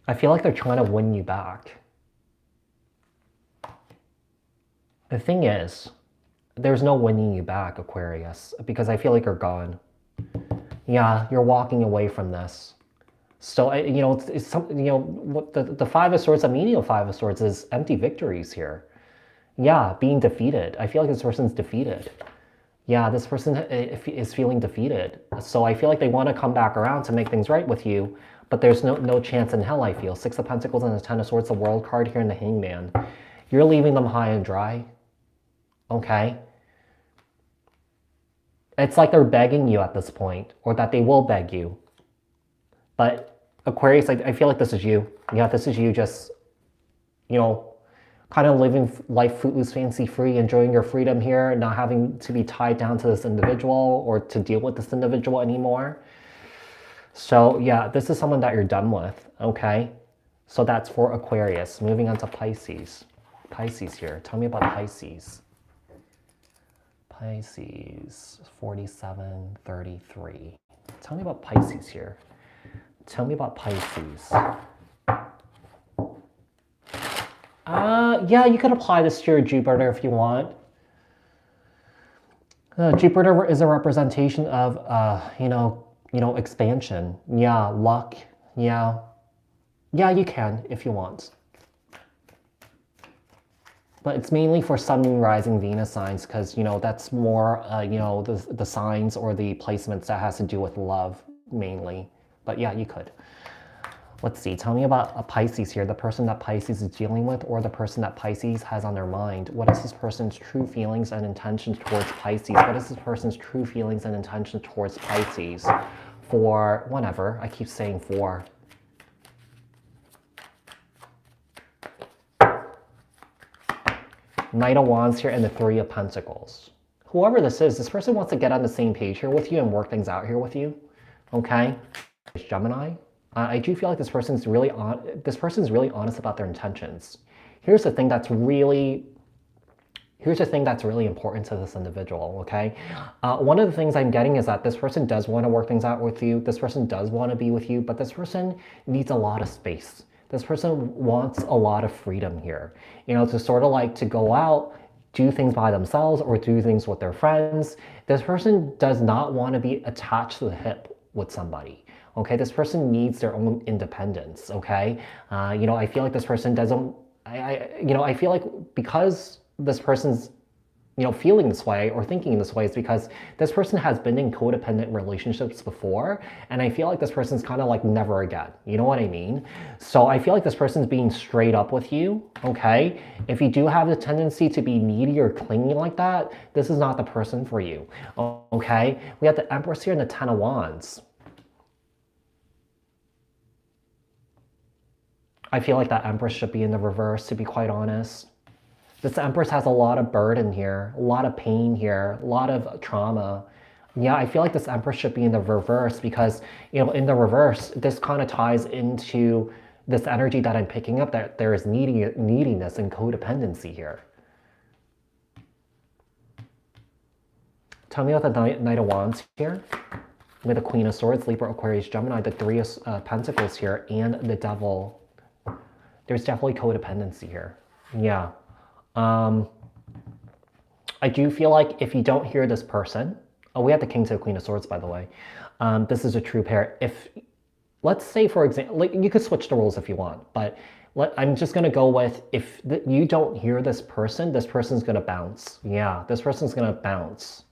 I feel like they're trying to win you back. The thing is, there's no winning you back, Aquarius, because I feel like you're gone. Yeah, you're walking away from this. So, you know, it's something, you know, what the Five of Swords, the meaning of Five of Swords is empty victories here. Yeah, being defeated. I feel like this person's defeated. Yeah, this person is feeling defeated. So I feel like they want to come back around to make things right with you, but there's no chance in hell, I feel. Six of Pentacles and the Ten of Swords, the World card here, and the Hangman. You're leaving them high and dry. Okay? It's like they're begging you at this point, or that they will beg you. But Aquarius, I feel like this is you. Yeah, this is you just, you know, kind of living life footloose, fancy-free, enjoying your freedom here, not having to be tied down to this individual or to deal with this individual anymore. So yeah, this is someone that you're done with, okay? So that's for Aquarius. Moving on to Pisces. Pisces here. Tell me about Pisces. Pisces, 4733. Tell me about Pisces here. Tell me about Pisces. Yeah, you could apply this to your Jupiter if you want. Jupiter is a representation of, you know, expansion. Yeah, luck. Yeah. Yeah, you can if you want. But it's mainly for Sun, Moon, Rising, Venus signs because, you know, that's more, you know, the signs or the placements that has to do with love mainly. But yeah, you could. Let's see. Tell me about a Pisces here, the person that Pisces is dealing with or the person that Pisces has on their mind. What is this person's true feelings and intentions towards Pisces? What is this person's true feelings and intentions towards Pisces for whenever? I keep saying for. Knight of Wands here and the Three of Pentacles. Whoever this person wants to get on the same page here with you and work things out here with you. Okay? It's Gemini. I do feel like this person's really honest about their intentions. Here's the thing that's really important to this individual, okay? One of the things I'm getting is that this person does want to work things out with you. This person does want to be with you, but this person needs a lot of space. This person wants a lot of freedom here, you know, to sort of like to go out, do things by themselves or do things with their friends. This person does not want to be attached to the hip with somebody. Okay, this person needs their own independence, okay? You know, I feel like this person doesn't, you know, I feel like because this person's, you know, feeling this way or thinking this way is because this person has been in codependent relationships before, and I feel like this person's kind of like never again, you know what I mean? So I feel like this person's being straight up with you, okay? If you do have the tendency to be needy or clingy like that, this is not the person for you, okay? We have the Empress here and the Ten of Wands. I feel like that Empress should be in the reverse, to be quite honest. This Empress has a lot of burden here, a lot of pain here, a lot of trauma. Yeah, I feel like this Empress should be in the reverse because, you know, in the reverse, this kind of ties into this energy that I'm picking up, that there is neediness and codependency here. Tell me about the Knight of Wands here. with the Queen of Swords, Libra, Aquarius, Gemini, the Three of Pentacles here, and the Devil. There's definitely codependency here. Yeah. I do feel like if you don't hear this person, oh, we have the King to the Queen of Swords, by the way. This is a true pair. If, let's say, for example, like, you could switch the rules if you want, but I'm just going to go with, if you don't hear this person's going to bounce. Yeah, this person's going to bounce.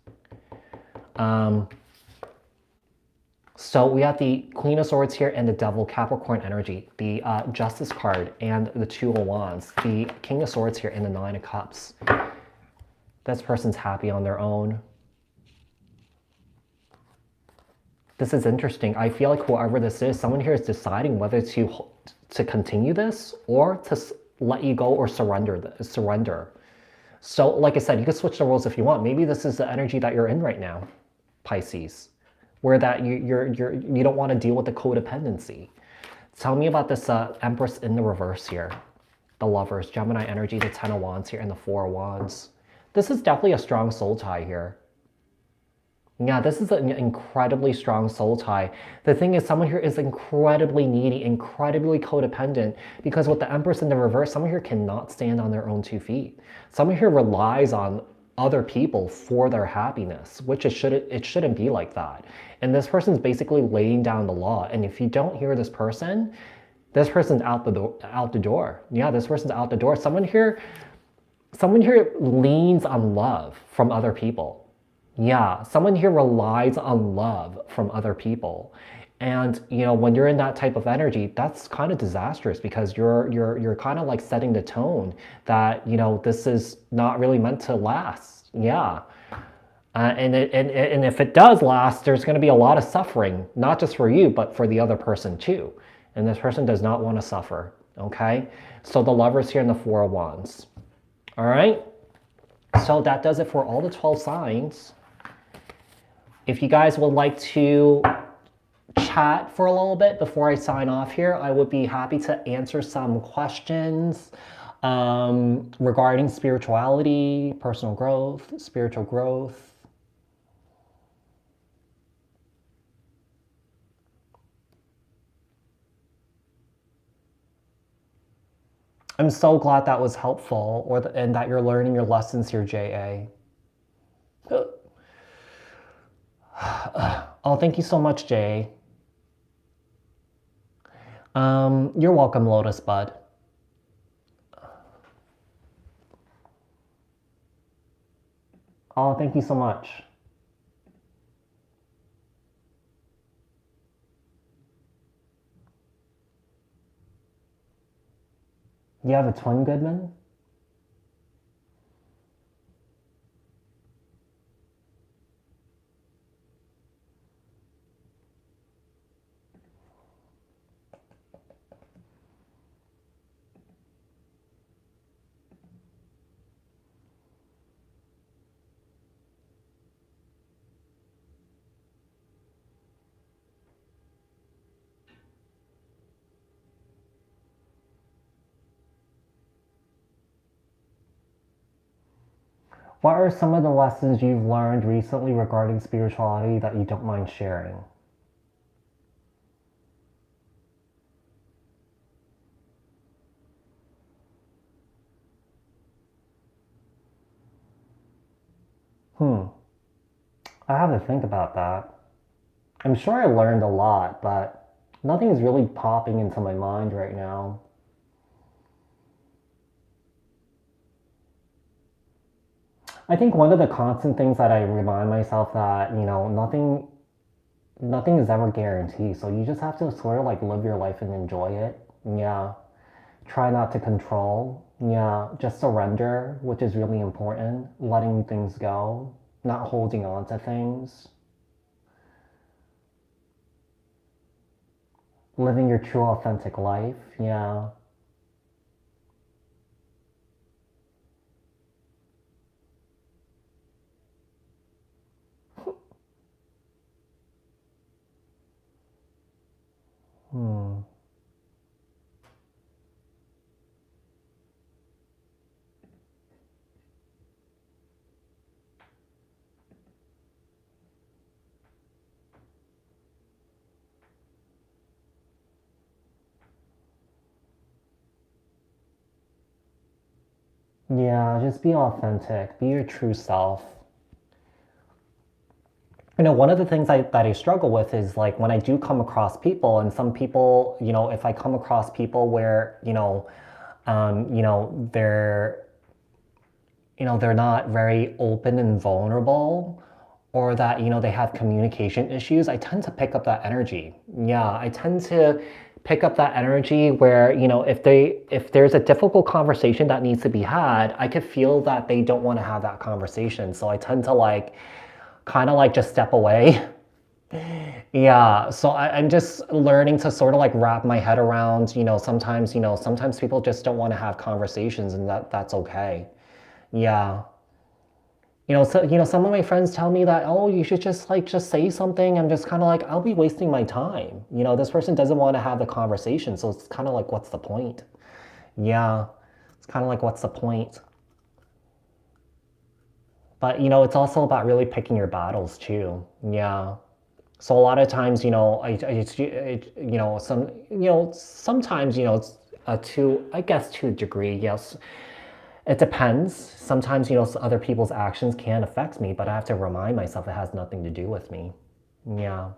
So we have the Queen of Swords here and the Devil, Capricorn energy, the Justice card and the Two of Wands, the King of Swords here and the Nine of Cups. This person's happy on their own. This is interesting. I feel like whoever this is, someone here is deciding whether to continue this or to let you go or surrender. So like I said, you can switch the roles if you want. Maybe this is the energy that you're in right now, Pisces, where that you don't want to deal with the codependency. Tell me about this Empress in the reverse here. The Lovers, Gemini energy, the Ten of Wands here, and the Four of Wands. This is definitely a strong soul tie here. Yeah, this is an incredibly strong soul tie. The thing is, someone here is incredibly needy, incredibly codependent, because with the Empress in the reverse, someone here cannot stand on their own 2 feet. Someone here relies on other people for their happiness, which it shouldn't be like that. And this person's basically laying down the law. And if you don't hear this person's out the door. Yeah, this person's out the door. Someone here leans on love from other people. Yeah, someone here relies on love from other people. And, you know, when you're in that type of energy, that's kind of disastrous, because you're kind of like setting the tone that, you know, this is not really meant to last. Yeah. And if it does last, there's going to be a lot of suffering, not just for you, but for the other person too. And this person does not want to suffer. Okay. So the Lovers here and the Four of Wands. All right. So that does it for all the 12 signs. If you guys would like to chat for a little bit before I sign off here, I would be happy to answer some questions regarding spirituality, personal growth, spiritual growth. I'm so glad that was helpful, and that you're learning your lessons here, J.A. Oh, thank you so much, Jay. You're welcome, Lotus Bud. Oh, thank you so much. You have a twin, Goodman? What are some of the lessons you've learned recently regarding spirituality that you don't mind sharing? I have to think about that. I'm sure I learned a lot, but nothing is really popping into my mind right now. I think one of the constant things that I remind myself that, you know, nothing is ever guaranteed. So you just have to sort of like live your life and enjoy it. Yeah. Try not to control. Yeah. Just surrender, which is really important. Letting things go, not holding on to things. Living your true authentic life. Yeah. Yeah, just be authentic. Be your true self. You know, one of the things that I struggle with is like when I do come across people, and some people, you know, if I come across people where, you know, they're not very open and vulnerable, or that, you know, they have communication issues, I tend to pick up that energy. Yeah, I tend to pick up that energy where, you know, if there's a difficult conversation that needs to be had, I could feel that they don't want to have that conversation. So I tend to like kind of like just step away. Yeah, so I'm just learning to sort of like wrap my head around, you know, sometimes people just don't want to have conversations, and that's okay. Yeah. Some of my friends tell me that, oh, you should just say something. I'm just kind of like, I'll be wasting my time. You know, this person doesn't want to have the conversation, so it's kind of like, what's the point? Yeah, it's kind of like, what's the point? But you know, it's also about really picking your battles too. Yeah. So a lot of times, sometimes, I guess to a degree, yes, it depends. Sometimes, other people's actions can affect me, but I have to remind myself it has nothing to do with me. Yeah.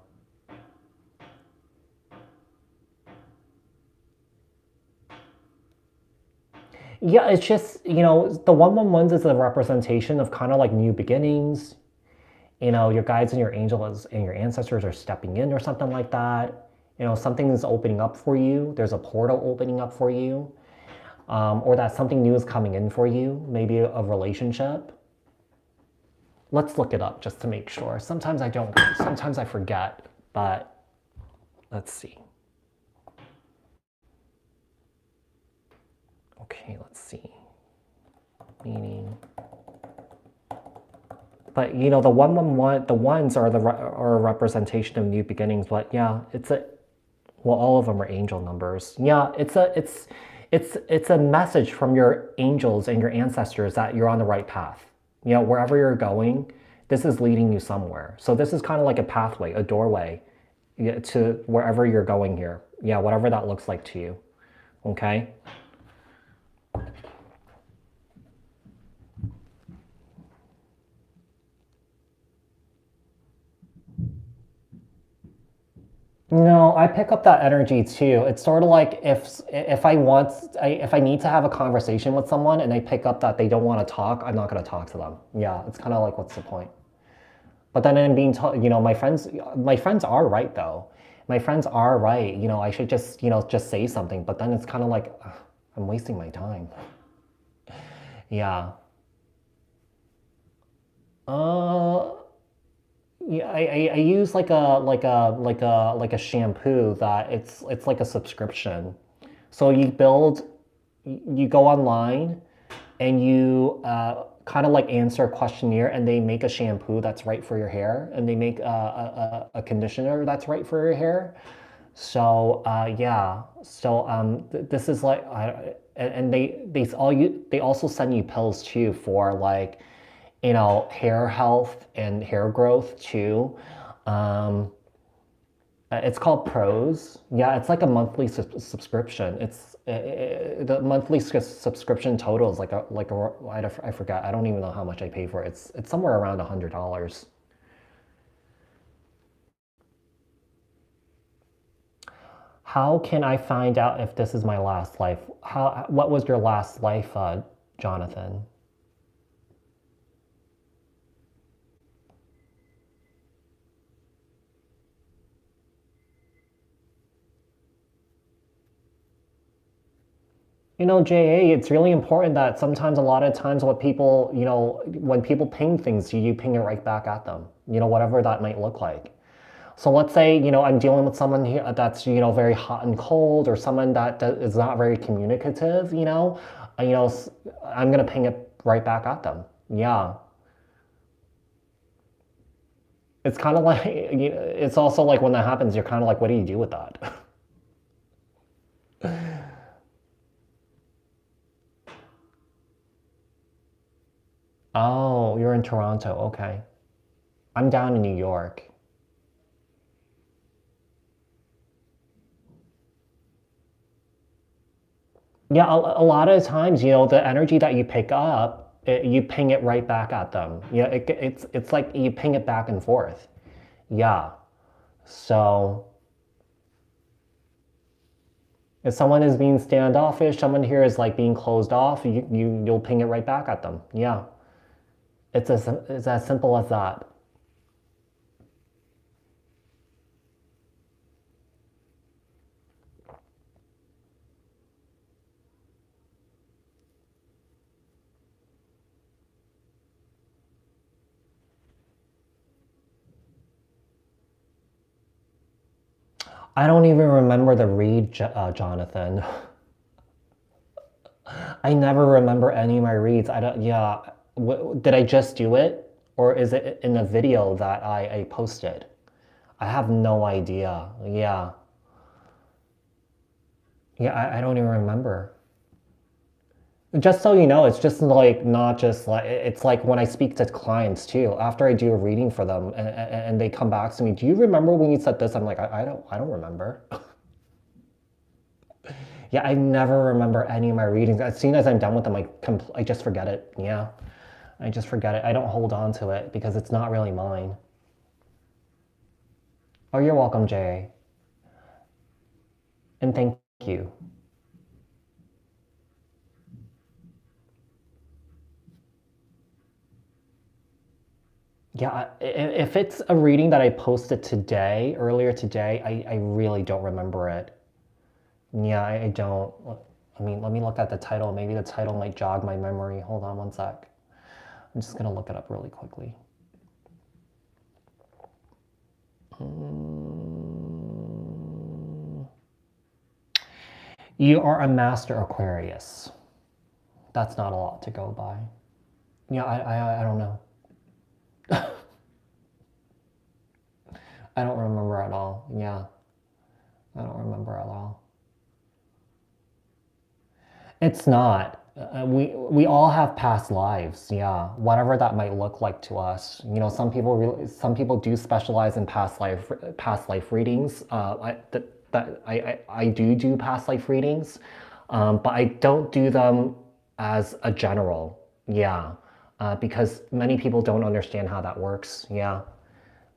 Yeah, it's just, the 111s is a representation of kind of like new beginnings. Your guides and your angels and your ancestors are stepping in or something like that. Something is opening up for you. There's a portal opening up for you. Or that something new is coming in for you, maybe a relationship. Let's look it up just to make sure. Sometimes I don't, sometimes I forget, but let's see. Okay, let's see. Meaning. But the 111, the ones are are a representation of new beginnings. But yeah, well, all of them are angel numbers. Yeah, it's a message from your angels and your ancestors that you're on the right path. Wherever you're going, this is leading you somewhere. So this is kind of like a pathway, a doorway, to wherever you're going here. Yeah, whatever that looks like to you. Okay. No, I pick up that energy too. It's sort of like if I need to have a conversation with someone and I pick up that they don't want to talk, I'm not going to talk to them. Yeah, it's kind of like, what's the point? But then I'm being told, my friends are right though. My friends are right. I should just say something. But then it's kind of like, ugh, I'm wasting my time. Yeah. Uh, Yeah, I use like a shampoo that it's like a subscription. So you go online and you kind of like answer a questionnaire, and they make a shampoo that's right for your hair, and they make a conditioner that's right for your hair. So yeah, so this is like and they also send you pills too for like hair health and hair growth too. Um, it's called Pros. Yeah, it's like a monthly subscription. The monthly subscription total is I forgot. I don't even know how much I pay for it. It's somewhere around $100. How can I find out if this is my last life? What was your last life, Jonathan? JA, it's really important that sometimes, a lot of times, when people ping things to you, you ping it right back at them, whatever that might look like. So let's say, I'm dealing with someone here that's, very hot and cold, or someone that is not very communicative, I'm going to ping it right back at them. Yeah. It's kind of like, it's also like when that happens, you're kind of like, what do you do with that? Oh, you're in Toronto. Okay. I'm down in New York. Yeah, a lot of times, the energy that you pick up, you ping it right back at them. It's like you ping it back and forth. Yeah. So if someone is being standoffish, someone here is like being closed off, you'll ping it right back at them. Yeah. It's as simple as that. I don't even remember the read, Jonathan. I never remember any of my reads. I don't. Yeah. Did I just do it, or is it in a video that I posted? I have no idea. Yeah. Yeah. I don't even remember. Just so you know, it's just like not just like it's like when I speak to clients too. After I do a reading for them, and they come back to me, do you remember when you said this? I'm like, I don't remember. Yeah, I never remember any of my readings. As soon as I'm done with them, I just forget it. Yeah, I just forget it. I don't hold on to it because it's not really mine. Oh, you're welcome, Jay. And thank you. Yeah, if it's a reading that I posted today, earlier today, I really don't remember it. Yeah, I don't. I mean, let me look at the title. Maybe the title might jog my memory. Hold on one sec. I'm just gonna look it up really quickly. You are a master Aquarius. That's not a lot to go by. Yeah, I don't know. I don't remember at all. Yeah, I don't remember at all. It's not. We all have past lives. Yeah, whatever that might look like to us. Some people do specialize in past life readings. I do past life readings, but I don't do them as a general. Yeah, because many people don't understand how that works. Yeah.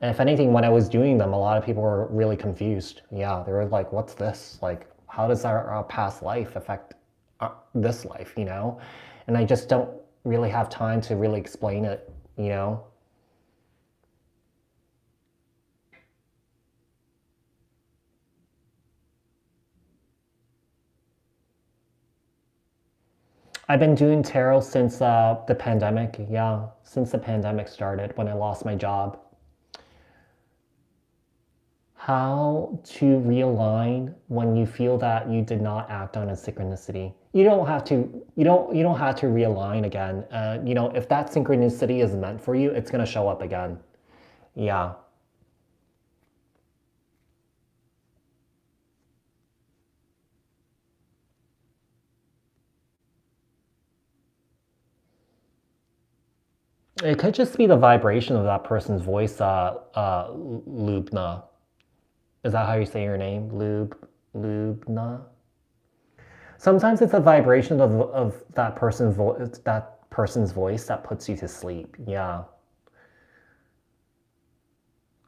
And if anything, when I was doing them, a lot of people were really confused. Yeah, they were like, "What's this? Like, how does our past life affect this life?" And I just don't really have time to really explain it. You know, I've been doing tarot since the pandemic. Yeah, since the pandemic started when I lost my job. How to realign when you feel that you did not act on a synchronicity. You don't have to realign again. If that synchronicity is meant for you, it's going to show up again. Yeah. It could just be the vibration of that person's voice, Lubna. Is that how you say your name? Lubna? Sometimes it's a vibration of that person's voice that puts you to sleep. Yeah.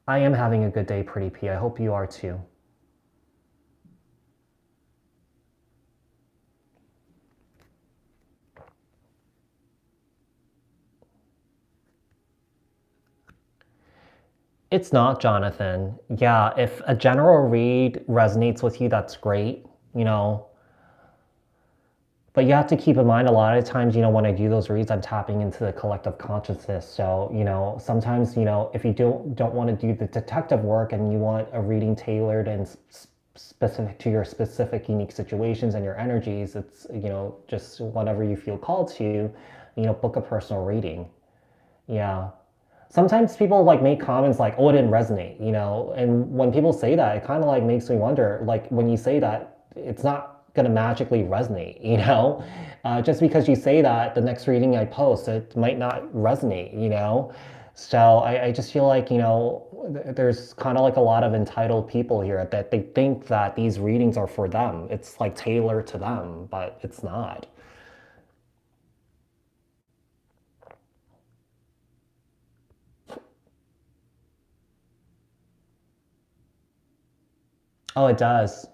I am having a good day, Pretty P. I hope you are too. It's not, Jonathan. Yeah, if a general read resonates with you, that's great, you know. But you have to keep in mind a lot of times, when I do those reads, I'm tapping into the collective consciousness. So, sometimes, if you don't want to do the detective work and you want a reading tailored and specific to your specific unique situations and your energies, it's, just whatever you feel called to, book a personal reading. Yeah. Sometimes people like make comments like, "Oh, it didn't resonate," and when people say that, it kind of like makes me wonder, like when you say that, it's not gonna magically resonate. Just because you say that, the next reading I post, it might not resonate. So I just feel like, you know, there's kind of like a lot of entitled people here that they think that these readings are for them. It's like tailored to them, but it's not. Oh, it does.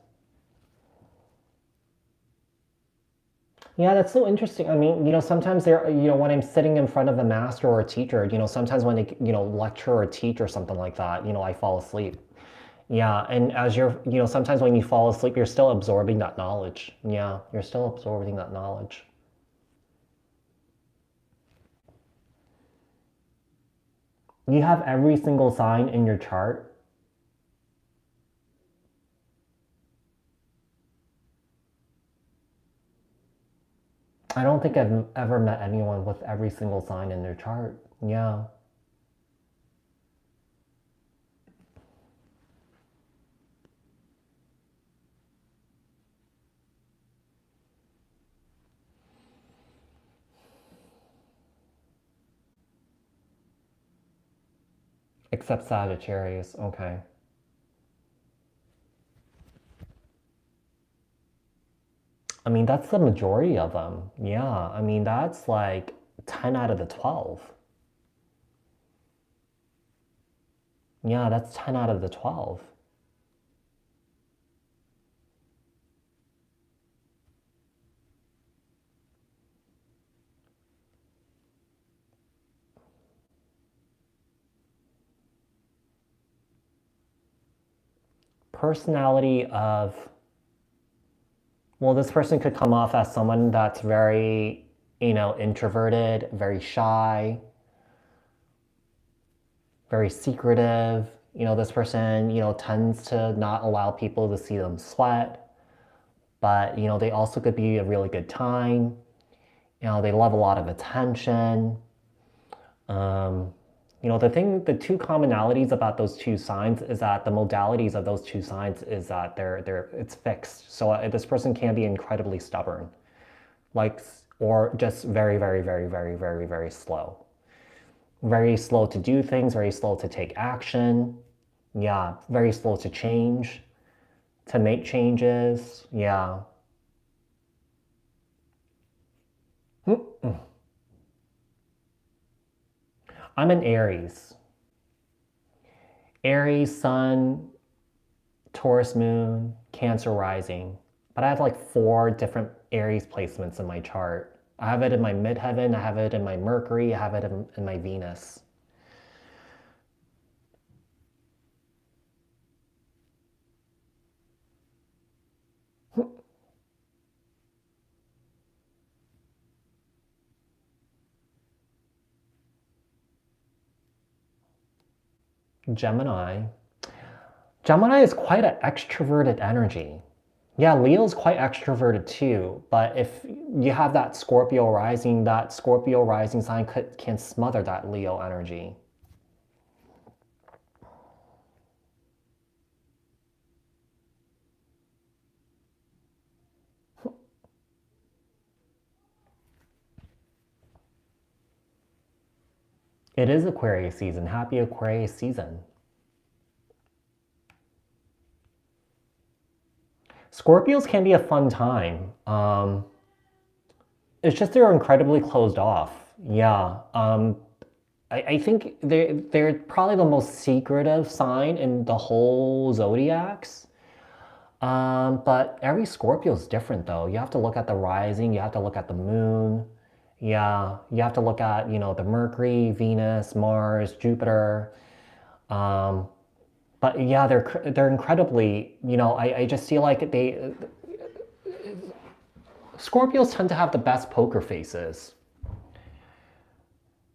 Yeah, that's so interesting. I mean, you know, sometimes there, you know, when I'm sitting in front of a master or a teacher, you know, sometimes when they, you know, lecture or teach or something like that, you know, I fall asleep. Yeah, and as you're, you know, sometimes when you fall asleep, you're still absorbing that knowledge. Yeah, you're still absorbing that knowledge. You have every single sign in your chart. I don't think I've ever met anyone with every single sign in their chart. Yeah. Except Sagittarius. Okay. I mean, that's the majority of them. Yeah. I mean, that's like 10 out of the 12. Yeah, that's 10 out of the 12. Personality of, well, this person could come off as someone that's very, you know, introverted, very shy, very secretive. You know, this person, you know, tends to not allow people to see them sweat, but, you know, they also could be a really good time. You know, they love a lot of attention. Um, you know, the two commonalities about those two signs is that the modalities of those two signs is that it's fixed. So this person can be incredibly stubborn, like, or just very, very, very, very, very, very slow to do things, very slow to take action. Yeah, very slow to change, to make changes. Yeah. I'm an Aries. Aries, Sun, Taurus moon, Cancer rising. But I have like 4 different Aries placements in my chart. I have it in my midheaven, I have it in my Mercury, I have it in my Venus. Gemini. Gemini is quite an extroverted energy. Yeah, Leo is quite extroverted too, but if you have that Scorpio rising sign can smother that Leo energy. It is Aquarius season. Happy Aquarius season. Scorpios can be a fun time. It's just they're incredibly closed off. Yeah. I think they're probably the most secretive sign in the whole zodiacs. But every Scorpio is different though. You have to look at the rising, you have to look at the moon. Yeah, you have to look at, you know, the Mercury, Venus, Mars, Jupiter. Um, but yeah, they're incredibly, you know, I just feel like Scorpios tend to have the best poker faces.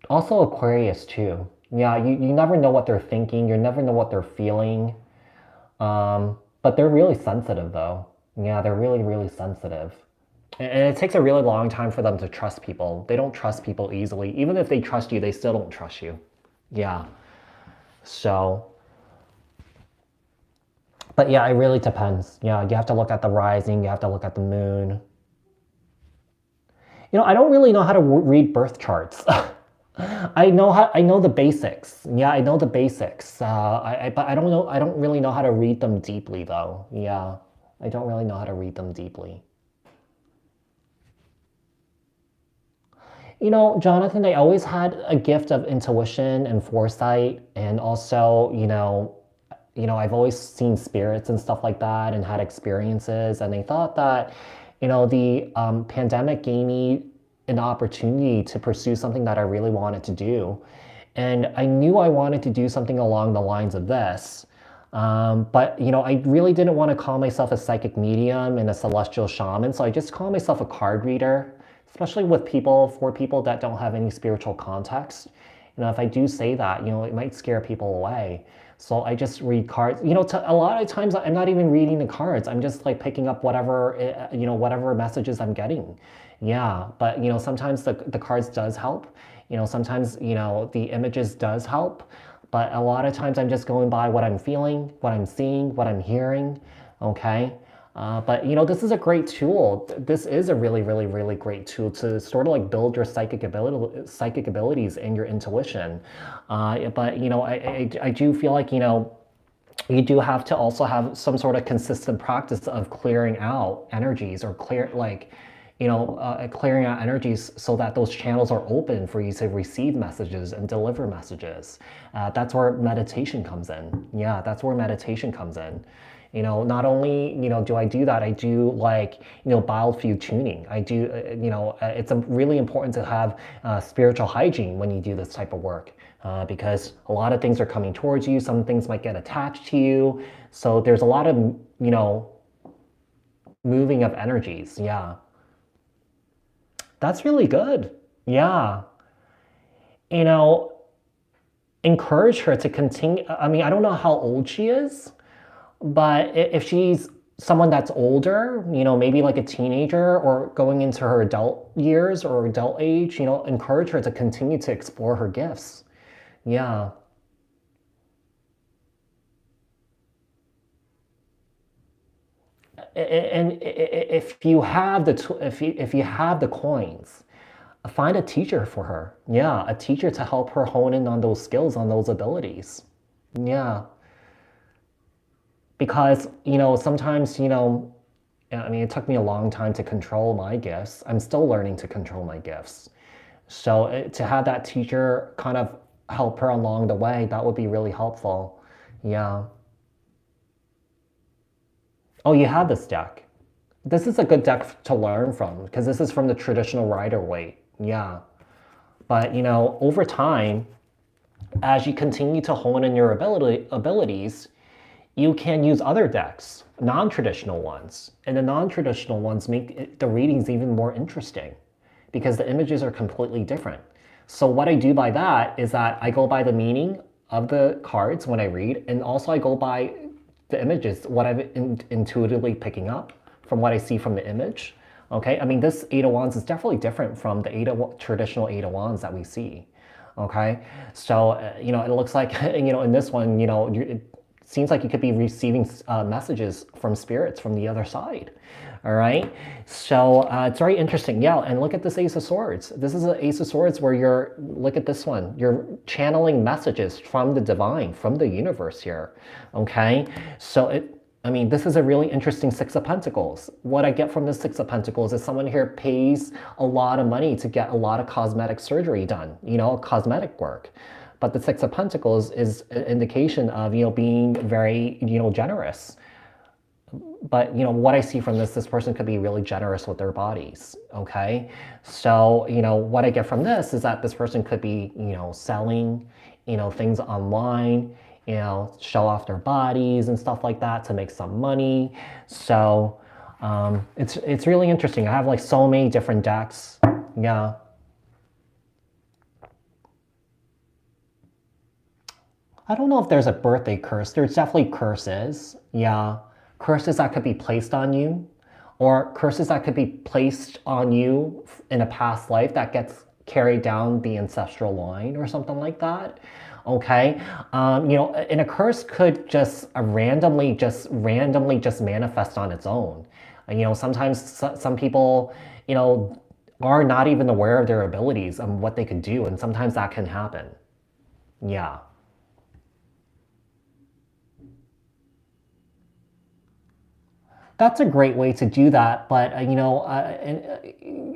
Also Aquarius too. Yeah, you never know what they're thinking, you never know what they're feeling. But they're really sensitive though. Yeah, they're really, really sensitive. And it takes a really long time for them to trust people. They don't trust people easily. Even if they trust you, they still don't trust you. Yeah. So, but yeah, it really depends. Yeah, you have to look at the rising, you have to look at the moon. You know, I don't really know how to read birth charts. I know the basics. Yeah, I know the basics. But I don't know. I don't really know how to read them deeply, though. Yeah, I don't really know how to read them deeply. You know, Jonathan, I always had a gift of intuition and foresight, and also, I've always seen spirits and stuff like that, and had experiences, and they thought that, the pandemic gave me an opportunity to pursue something that I really wanted to do, and I knew I wanted to do something along the lines of this. But I really didn't want to call myself a psychic medium and a celestial shaman, so I just call myself a card reader, especially for people that don't have any spiritual context. If I do say that, it might scare people away. So I just read cards. A lot of times I'm not even reading the cards. I'm just like picking up whatever, whatever messages I'm getting. Yeah, but sometimes the cards does help. Sometimes, the images does help. But a lot of times I'm just going by what I'm feeling, what I'm seeing, what I'm hearing. Okay. But this is a great tool. This is a really, really, really great tool to sort of like build your psychic abilities and your intuition. But I do feel like you do have to also have some sort of consistent practice of clearing out energies, or clearing out energies so that those channels are open for you to receive messages and deliver messages. That's where meditation comes in. Yeah, that's where meditation comes in. Not only, do I do that, I do like, biofield tuning. I do, it's really important to have spiritual hygiene when you do this type of work, because a lot of things are coming towards you. Some things might get attached to you. So there's a lot of, moving of energies. Yeah. That's really good. Yeah. You know, encourage her to continue. I mean, I don't know how old she is, but if she's someone that's older, maybe like a teenager or going into her adult years or adult age, encourage her to continue to explore her gifts. Yeah. And if you have if you have the coins, find a teacher for her. Yeah, a teacher to help her hone in on those skills, on those abilities. Yeah, because sometimes I mean, it took me a long time to control my gifts. I'm still learning to control my gifts. So to have that teacher kind of help her along the way, that would be really helpful. Yeah. Oh, you have this deck. This is a good deck to learn from because this is from the traditional Rider-Waite. Yeah. But over time, as you continue to hone in your abilities, you can use other decks, non-traditional ones. And the non-traditional ones make the readings even more interesting because the images are completely different. So what I do by that is that I go by the meaning of the cards when I read, and also I go by the images, what I'm intuitively picking up from what I see from the image. Okay, I mean, this Eight of Wands is definitely different from the traditional Eight of Wands that we see. Okay, so it looks like in this one, it seems like you could be receiving messages from spirits from the other side. All right, so it's very interesting. Yeah, and look at this Ace of Swords. This is an Ace of Swords where look at this one. You're channeling messages from the divine, from the universe here. Okay, so I mean, this is a really interesting Six of Pentacles. What I get from the Six of Pentacles is someone here pays a lot of money to get a lot of cosmetic surgery done, cosmetic work. But the Six of Pentacles is an indication of, being very, generous. But, what I see from this person could be really generous with their bodies, okay? So, what I get from this is that this person could be, selling, things online, show off their bodies and stuff like that to make some money. So it's really interesting. I have like so many different decks. Yeah. I don't know if there's a birthday curse. There's definitely curses. Yeah. Curses that could be placed on you, or curses that could be placed on you in a past life that gets carried down the ancestral line or something like that. Okay, and a curse could just randomly manifest on its own. Sometimes some people, are not even aware of their abilities and what they could do. And sometimes that can happen. Yeah. That's a great way to do that. But,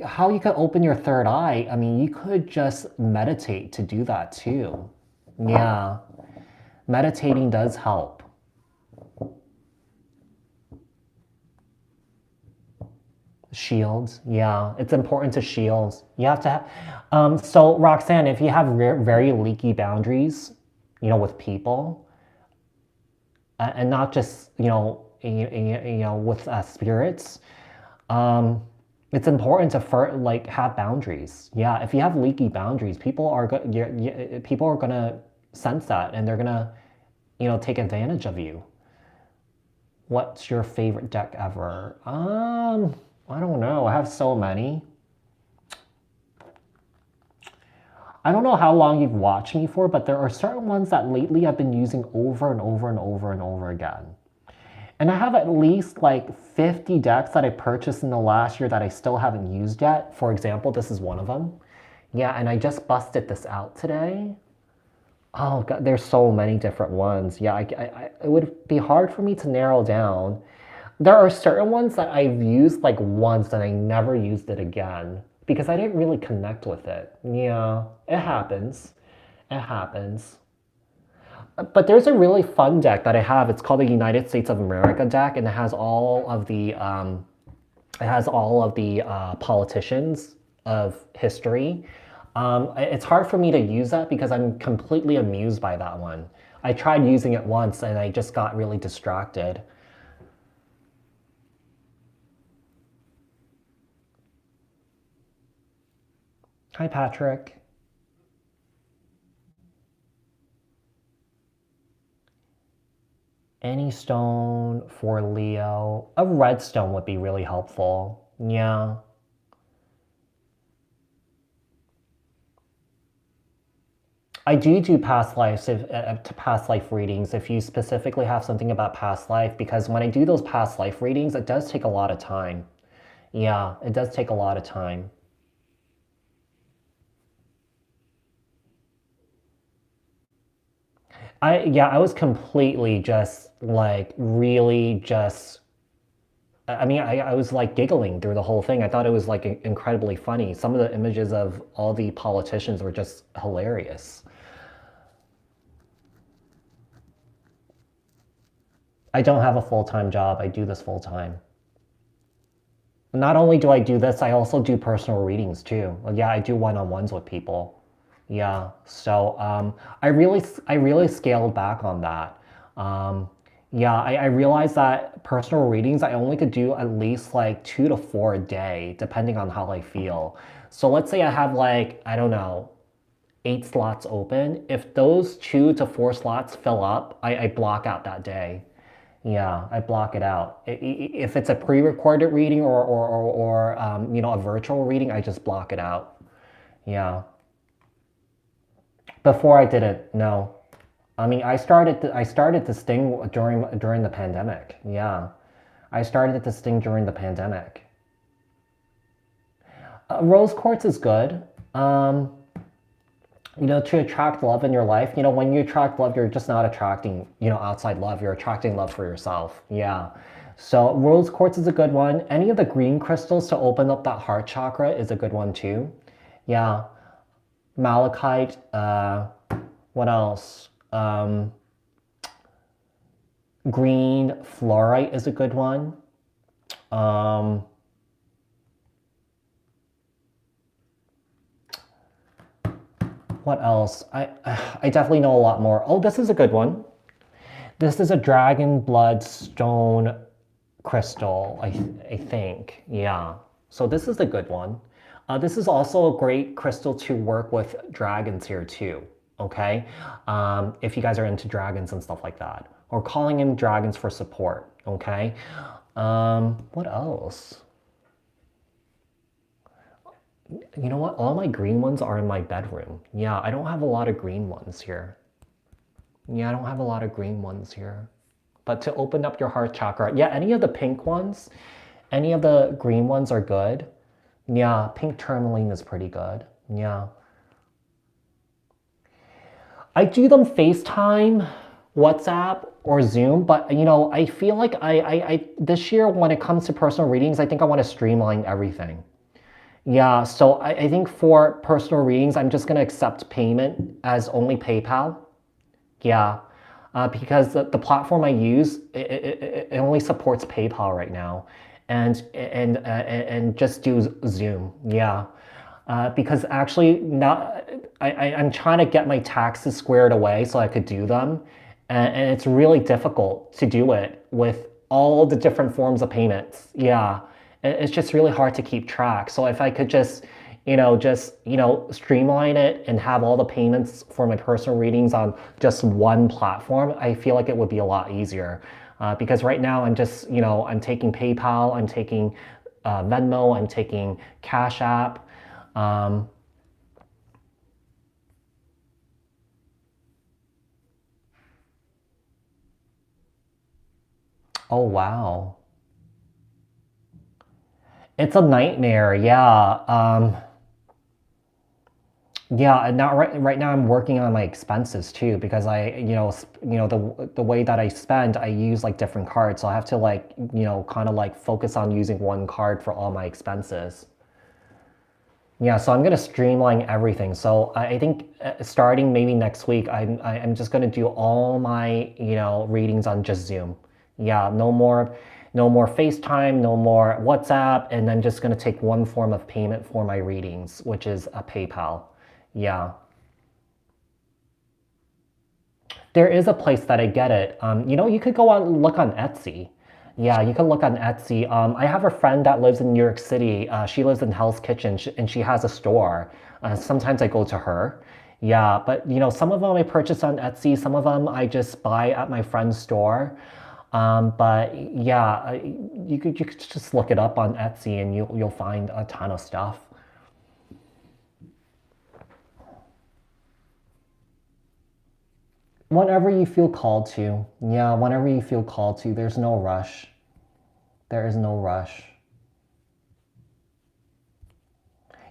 how you could open your third eye, I mean, you could just meditate to do that too. Yeah. Meditating does help. Shields, yeah, it's important to shield. You have to so Roxanne, if you have very leaky boundaries, with people, and not just, with spirits, it's important to have boundaries. Yeah, if you have leaky boundaries, people are gonna sense that, and they're gonna, take advantage of you. What's your favorite deck ever? I don't know. I have so many. I don't know how long you've watched me for, but there are certain ones that lately I've been using over and over and over and over again. And I have at least like 50 decks that I purchased in the last year that I still haven't used yet. For example, this is one of them. Yeah, and I just busted this out today. Oh God, there's so many different ones. Yeah, it would be hard for me to narrow down. There are certain ones that I've used like once and I never used it again because I didn't really connect with it. Yeah, it happens. It happens. But there's a really fun deck that I have. It's called the United States of America deck, and it has all of the politicians of history. It's hard for me to use that because I'm completely amused by that one. I tried using it once and I just got really distracted. Hi, Patrick. Any stone for Leo? A red stone would be really helpful. Yeah. I do past lives, to past life readings if you specifically have something about past life, because when I do those past life readings, it does take a lot of time. Yeah, it does take a lot of time. I was completely just like really just. I mean, I was like giggling through the whole thing. I thought it was like incredibly funny. Some of the images of all the politicians were just hilarious. I don't have a full-time job. I do this full-time. Not only do I do this, I also do personal readings too. Yeah, I do one-on-ones with people. Yeah, so I really scaled back on that. Yeah, I realized that personal readings, I only could do at least like 2 to 4 a day, depending on how I feel. So let's say I have like, I don't know, 8 slots open. If those 2 to 4 slots fill up, I block out that day. Yeah, I block it out. If it's a pre-recorded reading or a virtual reading, I just block it out. Yeah. Before I did it, no. I mean, I started to sting during the pandemic. Yeah, I started to sting during the pandemic. Rose quartz is good. To attract love in your life. When you attract love, you're just not attracting, outside love. You're attracting love for yourself. Yeah. So rose quartz is a good one. Any of the green crystals to open up that heart chakra is a good one too. Yeah. Malachite. What else? Green fluorite is a good one. What else? I definitely know a lot more. Oh, this is a good one. This is a dragon blood stone crystal, I think. Yeah. So this is a good one. This is also a great crystal to work with dragons here too. Okay. If you guys are into dragons and stuff like that, or calling in dragons for support. Okay. What else? You know what? All my green ones are in my bedroom. Yeah, I don't have a lot of green ones here. Yeah, I don't have a lot of green ones here. But to open up your heart chakra, yeah, any of the pink ones, any of the green ones are good. Yeah, pink tourmaline is pretty good. Yeah. I do them FaceTime, WhatsApp, or Zoom, but you know, I feel like this year when it comes to personal readings, I think I want to streamline everything. Yeah, so I think for personal readings, I'm just gonna accept payment as only PayPal. Yeah, because the platform I use, it only supports PayPal right now, and just do Zoom. Yeah, because actually now I'm trying to get my taxes squared away so I could do them, and it's really difficult to do it with all the different forms of payments. Yeah, it's just really hard to keep track. So if I could just streamline it and have all the payments for my personal readings on just one platform, I feel like it would be a lot easier. Because right now I'm just, I'm taking PayPal, I'm taking Venmo, I'm taking Cash App. Oh, wow. It's a nightmare, yeah. Yeah, and now right now I'm working on my expenses too because the way that I spend, I use like different cards, so I have to like kind of like focus on using one card for all my expenses. Yeah, so I'm gonna streamline everything. So I think starting maybe next week, I'm just gonna do all my readings on just Zoom. Yeah, no more FaceTime, no more WhatsApp, and I'm just gonna take one form of payment for my readings, which is a PayPal. Yeah. There is a place that I get it. You could go on look on Etsy. Yeah, you can look on Etsy. I have a friend that lives in New York City. She lives in Hell's Kitchen, and she has a store. Sometimes I go to her. Yeah, but some of them I purchase on Etsy. Some of them I just buy at my friend's store. But yeah, you could just look it up on Etsy, and you'll find a ton of stuff. Whenever you feel called to. Yeah, whenever you feel called to. There's no rush. There is no rush.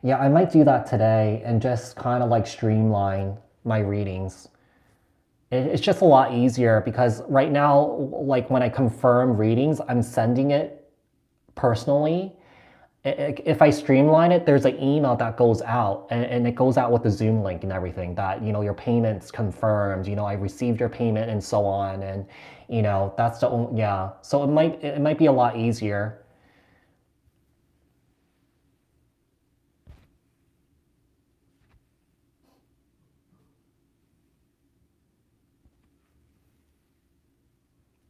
Yeah, I might do that today and just kind of like streamline my readings. It's just a lot easier because right now, like when I confirm readings, I'm sending it personally. If I streamline it, there's an email that goes out and it goes out with the Zoom link and everything that, your payment's confirmed, I received your payment and so on. And, that's the only, yeah. So it might be a lot easier.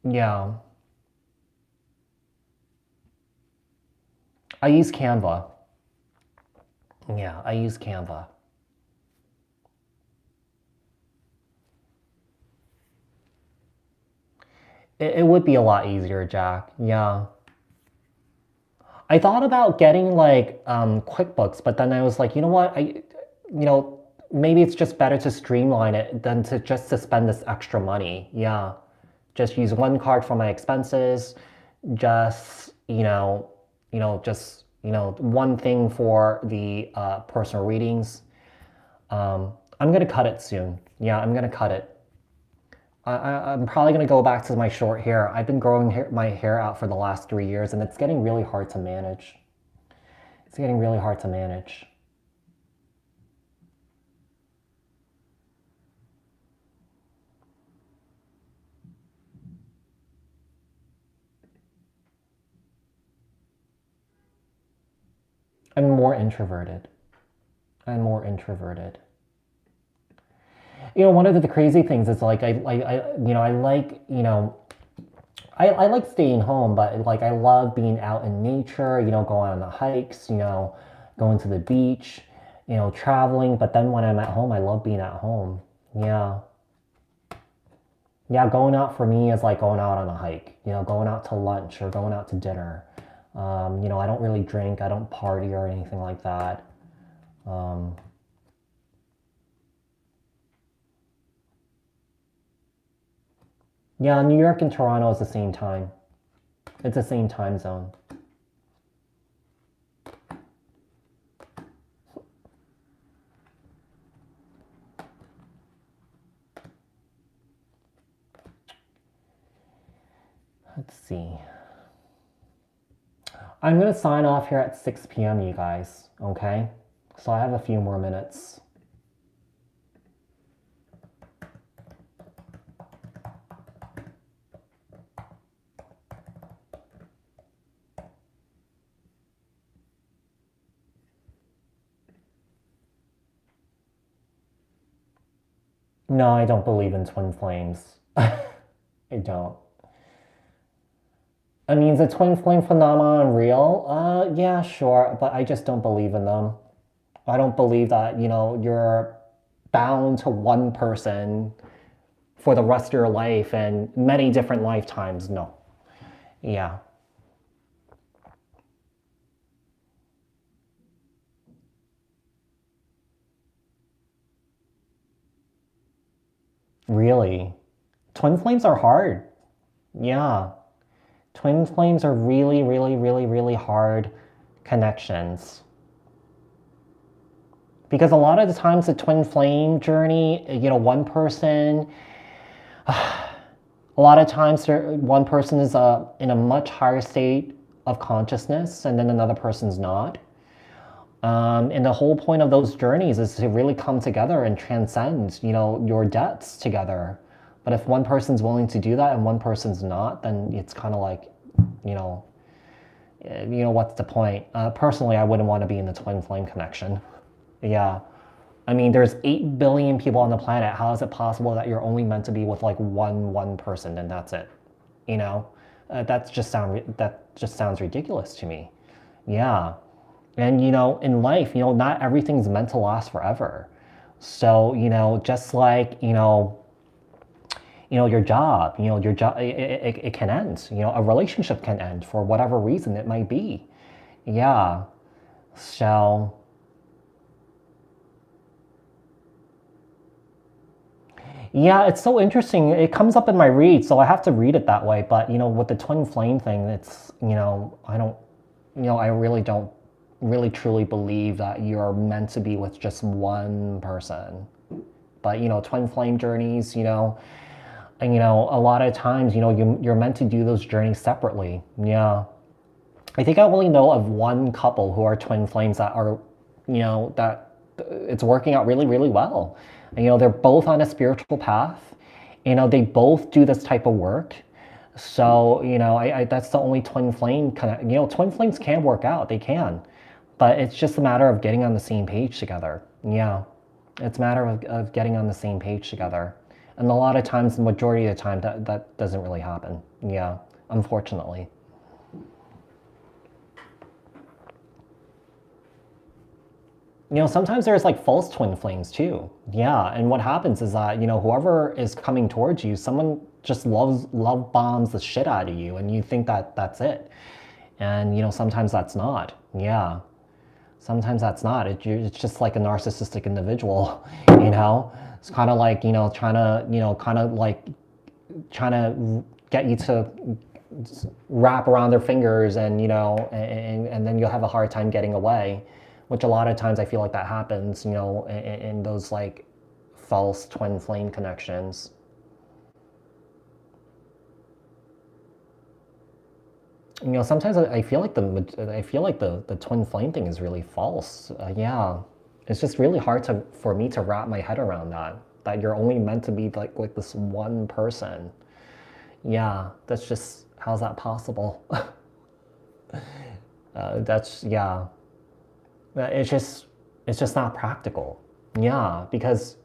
Yeah. I use Canva. Yeah, I use Canva. It would be a lot easier, Jack. Yeah. I thought about getting like QuickBooks, but then I was like, you know what? Maybe it's just better to streamline it than to just to spend this extra money. Yeah. Just use one card for my expenses. Just, one thing for the personal readings. I'm gonna cut it soon. Yeah, I'm gonna cut it. I'm probably going to go back to my short hair. I've been growing my hair out for the last 3 years, and it's getting really hard to manage. It's getting really hard to manage. I'm more introverted. I'm more introverted. One of the crazy things is like I like I like staying home, but like I love being out in nature, going on the hikes, going to the beach, traveling. But then when I'm at home, I love being at home. Yeah. Yeah, going out for me is like going out on a hike, going out to lunch or going out to dinner. I don't really drink, I don't party or anything like that. Yeah, New York and Toronto is the same time. It's the same time zone. Let's see. I'm going to sign off here at 6 p.m., you guys, okay? So I have a few more minutes. No, I don't believe in twin flames. I don't. I mean, is the twin flame phenomenon real? Yeah, sure, but I just don't believe in them. I don't believe that, you know, you're bound to one person for the rest of your life and many different lifetimes. No. Yeah. Really? Twin flames are hard. Yeah. Twin flames are really, really, really, really hard connections. Because a lot of the times the twin flame journey, you know, one person, a lot of times one person is in a much higher state of consciousness and then another person's not. And the whole point of those journeys is to really come together and transcend, you know, your debts together. But if one person's willing to do that and one person's not, then it's kind of like, you know, what's the point? Personally, I wouldn't want to be in the twin flame connection. Yeah. I mean, there's 8 billion people on the planet. How is it possible that you're only meant to be with like one person and that's it? You know, that just sounds ridiculous to me. Yeah. And, you know, in life, you know, not everything's meant to last forever. So, you know, just like, your job, it can end. You know, a relationship can end for whatever reason it might be. Yeah. So, yeah, it's so interesting. It comes up in my read, so I have to read it that way. But, you know, with the twin flame thing, it's, you know, I really don't really truly believe that you're meant to be with just one person. But, you know, twin flame journeys, you know, and, you know, a lot of times, you know, you're meant to do those journeys separately. Yeah. I think I only know of one couple who are twin flames that are, you know, that it's working out really, really well. And, you know, they're both on a spiritual path. You know, they both do this type of work. So, you know, I that's the only twin flame you know, twin flames can work out. They can. But it's just a matter of getting on the same page together. Yeah. It's a matter of getting on the same page together. And a lot of times, the majority of the time, that doesn't really happen. Yeah, unfortunately. You know, sometimes there's like false twin flames too. Yeah, and what happens is that, you know, whoever is coming towards you, someone just love bombs the shit out of you and you think that that's it. And, you know, sometimes that's not. Yeah. Sometimes that's not. It's just like a narcissistic individual, you know? It's kind of like, you know, trying to get you to wrap around their fingers and, you know, and then you'll have a hard time getting away, which a lot of times I feel like that happens, you know, in those like false twin flame connections. You know, sometimes I feel like the twin flame thing is really false. Yeah, it's just really hard for me to wrap my head around that you're only meant to be like this one person. Yeah, that's just, how's that possible? Yeah, it's just not practical. Yeah, because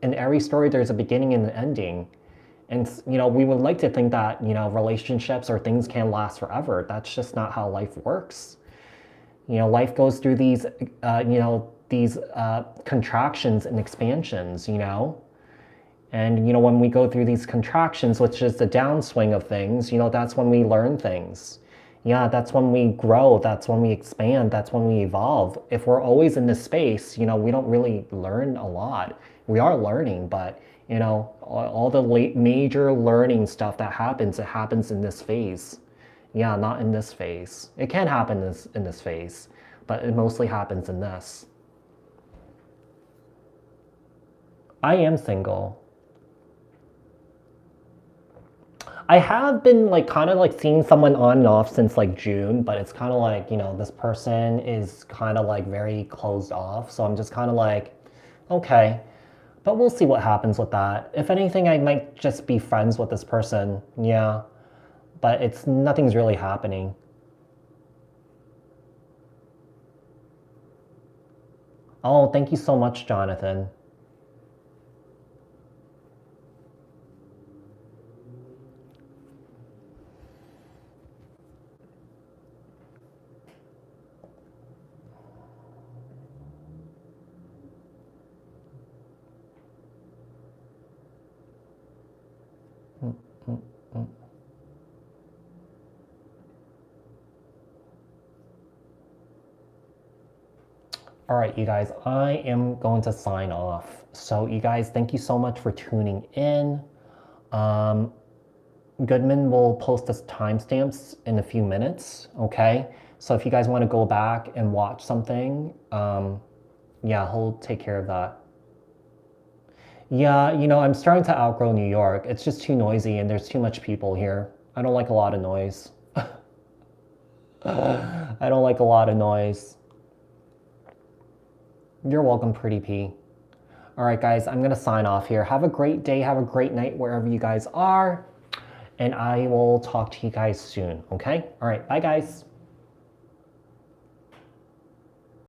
in every story there's a beginning and an ending. And, you know, we would like to think that, you know, relationships or things can last forever. That's just not how life works. You know, life goes through these, contractions and expansions, you know. And, you know, when we go through these contractions, which is the downswing of things, you know, that's when we learn things. Yeah, that's when we grow. That's when we expand. That's when we evolve. If we're always in this space, you know, we don't really learn a lot. We are learning, but, you know, all the major learning stuff that happens, it happens in this phase. Yeah, not in this phase. It can happen in this phase, but it mostly happens in this. I am single. I have been like kind of like seeing someone on and off since like June, but it's kind of like, you know, this person is kind of like very closed off. So I'm just kind of like, okay, but we'll see what happens with that. If anything, I might just be friends with this person. Yeah, but nothing's really happening. Oh, thank you so much, Jonathan. All right, you guys, I am going to sign off. So you guys, thank you so much for tuning in. Goodman will post us timestamps in a few minutes, okay? So if you guys want to go back and watch something, yeah, he'll take care of that. Yeah, you know, I'm starting to outgrow New York. It's just too noisy and there's too much people here. I don't like a lot of noise. I don't like a lot of noise. You're welcome, Pretty P. All right, guys, I'm going to sign off here. Have a great day. Have a great night wherever you guys are. And I will talk to you guys soon, okay? All right, bye, guys.